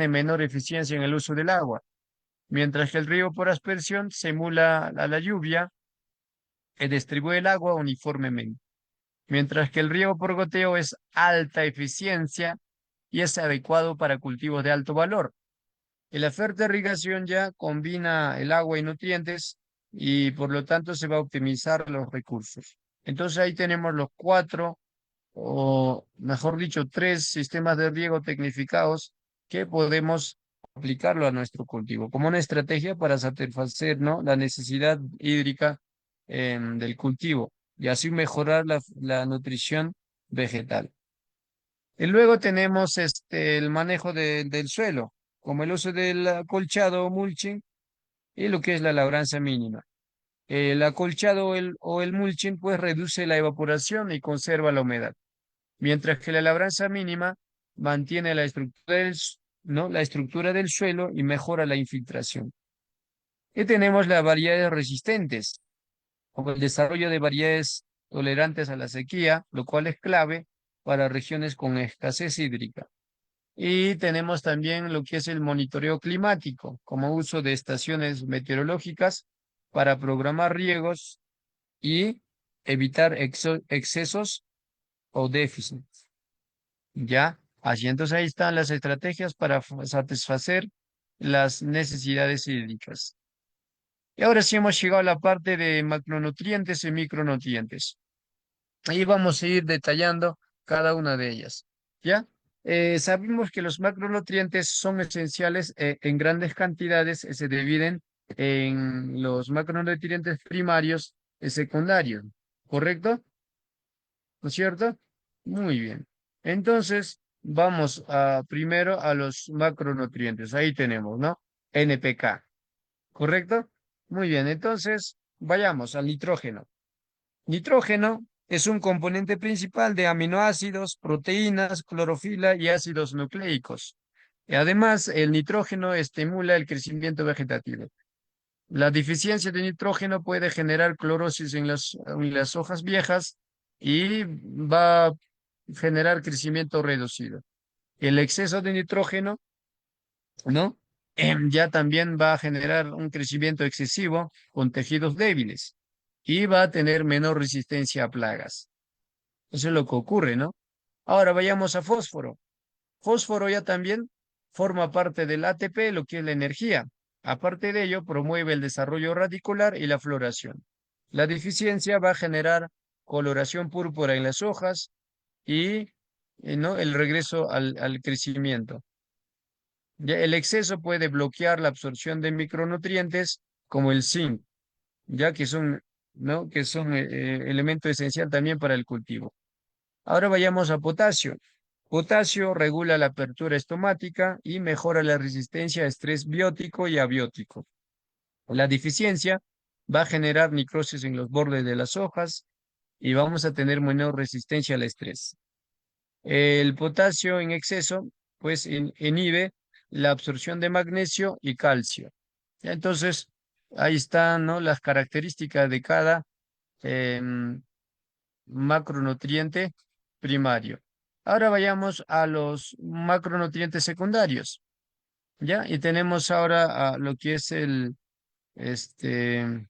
menor eficiencia en el uso del agua. Mientras que el riego por aspersión simula a la lluvia y distribuye el agua uniformemente. Mientras que el riego por goteo es alta eficiencia y es adecuado para cultivos de alto valor. Y la fertirrigación ya combina el agua y nutrientes y por lo tanto se va a optimizar los recursos. Entonces ahí tenemos los cuatro, o mejor dicho, tres sistemas de riego tecnificados que podemos aplicarlo a nuestro cultivo como una estrategia para satisfacer, ¿no? la necesidad hídrica del cultivo y así mejorar la nutrición vegetal. Y luego tenemos el manejo del suelo, como el uso del acolchado o mulching y lo que es la labranza mínima. El acolchado o el mulching pues reduce la evaporación y conserva la humedad, mientras que la labranza mínima mantiene ¿no? la estructura del suelo y mejora la infiltración. Y tenemos las variedades resistentes, como el desarrollo de variedades tolerantes a la sequía, lo cual es clave para regiones con escasez hídrica. Y tenemos también lo que es el monitoreo climático, como uso de estaciones meteorológicas para programar riegos y evitar excesos o déficits. ¿Ya? Así entonces ahí están las estrategias para satisfacer las necesidades hídricas. Y ahora sí hemos llegado a la parte de macronutrientes y micronutrientes. Ahí vamos a ir detallando cada una de ellas. ¿Ya? Sabemos que los macronutrientes son esenciales en grandes cantidades, se dividen en los macronutrientes primarios y secundarios, ¿correcto? ¿No es cierto? Muy bien. Entonces, vamos primero a los macronutrientes. Ahí tenemos, ¿no? NPK, ¿correcto? Muy bien, entonces vayamos al nitrógeno. Nitrógeno es un componente principal de aminoácidos, proteínas, clorofila y ácidos nucleicos. Y además, el nitrógeno estimula el crecimiento vegetativo. La deficiencia de nitrógeno puede generar clorosis en las hojas viejas y va a generar crecimiento reducido. El exceso de nitrógeno, ¿no? Ya también va a generar un crecimiento excesivo con tejidos débiles y va a tener menor resistencia a plagas. Eso es lo que ocurre, ¿no? Ahora vayamos a fósforo. Fósforo ya también forma parte del ATP, lo que es la energía. Aparte de ello, promueve el desarrollo radicular y la floración. La deficiencia va a generar coloración púrpura en las hojas y ¿no? el regreso al crecimiento. Ya el exceso puede bloquear la absorción de micronutrientes como el zinc, ya que son, ¿no? Que son elemento esencial también para el cultivo. Ahora vayamos a potasio. Potasio regula la apertura estomática y mejora la resistencia a estrés biótico y abiótico. La deficiencia va a generar necrosis en los bordes de las hojas y vamos a tener menor resistencia al estrés. El potasio en exceso, pues inhibe la absorción de magnesio y calcio. Ya, entonces, ahí están, ¿no? Las características de cada em, macronutriente primario. Ahora vayamos a los macronutrientes secundarios, ¿ya? Y tenemos ahora lo que es el este,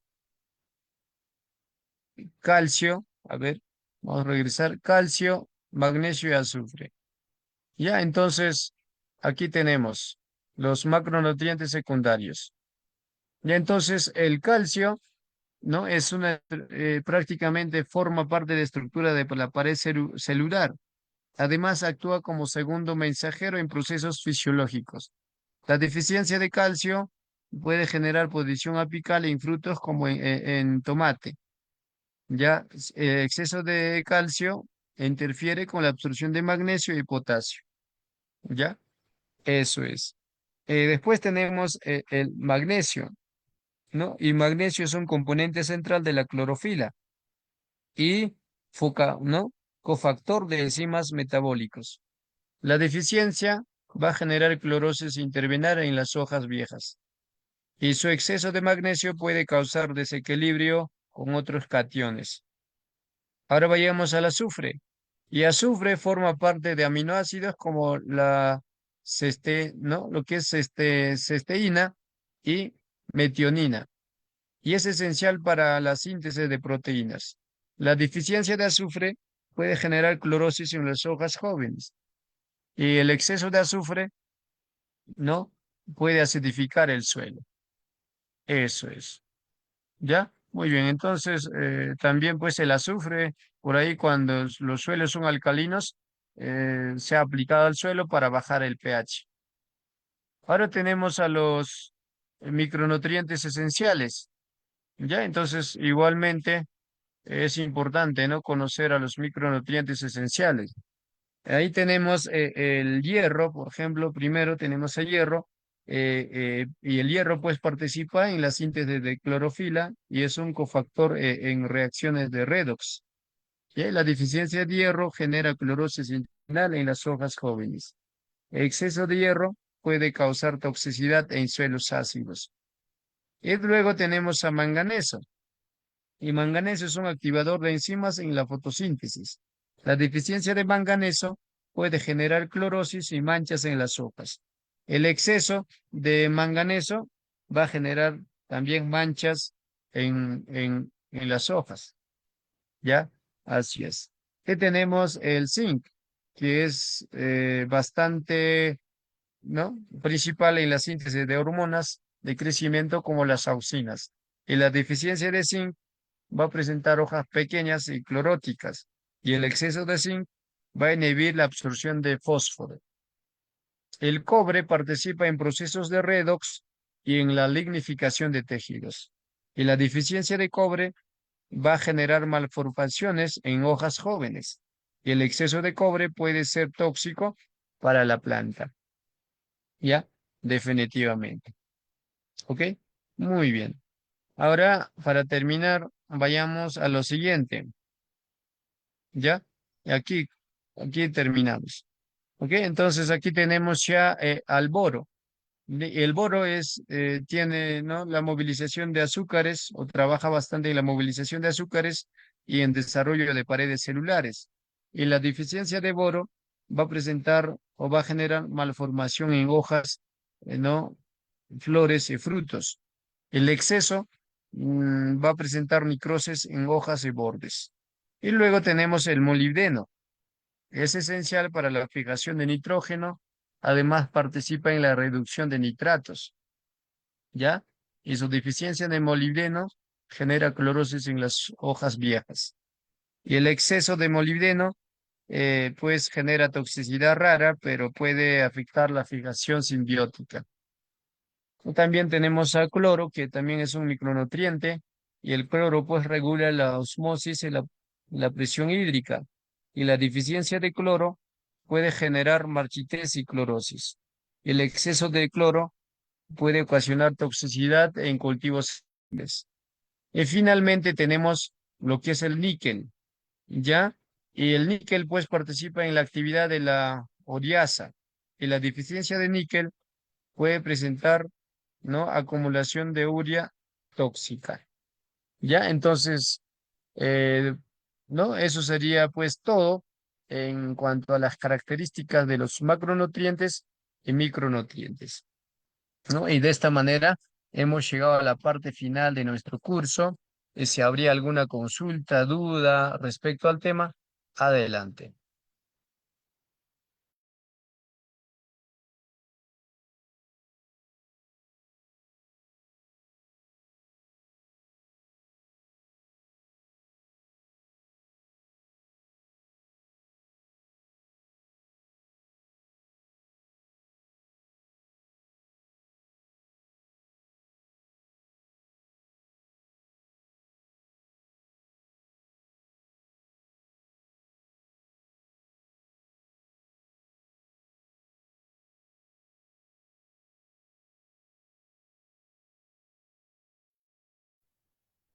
calcio. A ver, vamos a regresar. Calcio, magnesio y azufre. Ya, entonces, aquí tenemos los macronutrientes secundarios. Ya, entonces, el calcio, ¿no? Es una, prácticamente forma parte de la estructura de la pared celular. Además, actúa como segundo mensajero en procesos fisiológicos. La deficiencia de calcio puede generar posición apical en frutos como en tomate. Ya, exceso de calcio interfiere con la absorción de magnesio y potasio. ¿Ya? Eso es. Después tenemos el magnesio, ¿no? Y magnesio es un componente central de la clorofila y ¿no? Cofactor de enzimas metabólicos. La deficiencia va a generar clorosis intervenar en las hojas viejas y su exceso de magnesio puede causar desequilibrio con otros cationes. Ahora vayamos al azufre. Y azufre forma parte de aminoácidos como la ¿no? Lo que es cisteína y metionina. Y es esencial para la síntesis de proteínas. La deficiencia de azufre puede generar clorosis en las hojas jóvenes. Y el exceso de azufre, ¿no? Puede acidificar el suelo. Eso es. ¿Ya? Muy bien. Entonces, también pues el azufre, por ahí cuando los suelos son alcalinos, se ha aplicado al suelo para bajar el pH. Ahora tenemos a los micronutrientes esenciales. ¿Ya? Entonces, igualmente es importante, ¿no? Conocer a los micronutrientes esenciales. Ahí tenemos el hierro, por ejemplo, primero tenemos el hierro, y el hierro pues participa en la síntesis de clorofila y es un cofactor en reacciones de redox. ¿Ya? La deficiencia de hierro genera clorosis intestinal en las hojas jóvenes. Exceso de hierro puede causar toxicidad en suelos ácidos. Y luego tenemos a manganeso. Y manganeso es un activador de enzimas en la fotosíntesis. La deficiencia de manganeso puede generar clorosis y manchas en las hojas. El exceso de manganeso va a generar también manchas en las hojas. ¿Ya? Así es. Que tenemos el zinc, que es bastante, ¿no? Principal en la síntesis de hormonas de crecimiento como las auxinas. Y la deficiencia de zinc va a presentar hojas pequeñas y cloróticas, y el exceso de zinc va a inhibir la absorción de fósforo. El cobre participa en procesos de redox y en la lignificación de tejidos. Y la deficiencia de cobre va a generar malformaciones en hojas jóvenes. Y el exceso de cobre puede ser tóxico para la planta. ¿Ya? Definitivamente. ¿Ok? Muy bien. Ahora, para terminar, vayamos a lo siguiente. ¿Ya? Y aquí terminamos. ¿Ok? Entonces aquí tenemos ya al boro. El boro tiene, ¿no? La movilización de azúcares o trabaja bastante en la movilización de azúcares y en desarrollo de paredes celulares. Y la deficiencia de boro va a presentar o va a generar malformación en hojas, ¿no? Flores y frutos. El exceso va a presentar necrosis en hojas y bordes. Y luego tenemos el molibdeno. Es esencial para la fijación de nitrógeno. Además, participa en la reducción de nitratos, ¿ya? Y su deficiencia de molibdeno genera clorosis en las hojas viejas. Y el exceso de molibdeno pues genera toxicidad rara, pero puede afectar la fijación simbiótica. También tenemos al cloro, que también es un micronutriente, y el cloro pues regula la osmosis y la presión hídrica, y la deficiencia de cloro puede generar marchitez y clorosis. El exceso de cloro puede ocasionar toxicidad en cultivos. Y finalmente tenemos lo que es el níquel, ¿ya? Y el níquel pues participa en la actividad de la oriasa, y la deficiencia de níquel puede presentar, ¿no? Acumulación de urea tóxica. ¿Ya? Entonces, eh, ¿no? Eso sería pues todo en cuanto a las características de los macronutrientes y micronutrientes, ¿no? Y de esta manera hemos llegado a la parte final de nuestro curso. Si habría alguna consulta, duda respecto al tema, adelante.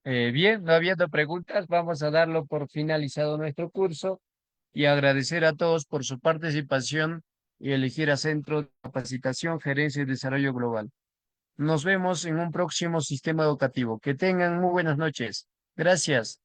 Bien, no habiendo preguntas, vamos a darlo por finalizado nuestro curso y agradecer a todos por su participación y elegir a Centro de Capacitación, Gerencia y Desarrollo Global. Nos vemos en un próximo sistema educativo. Que tengan muy buenas noches. Gracias.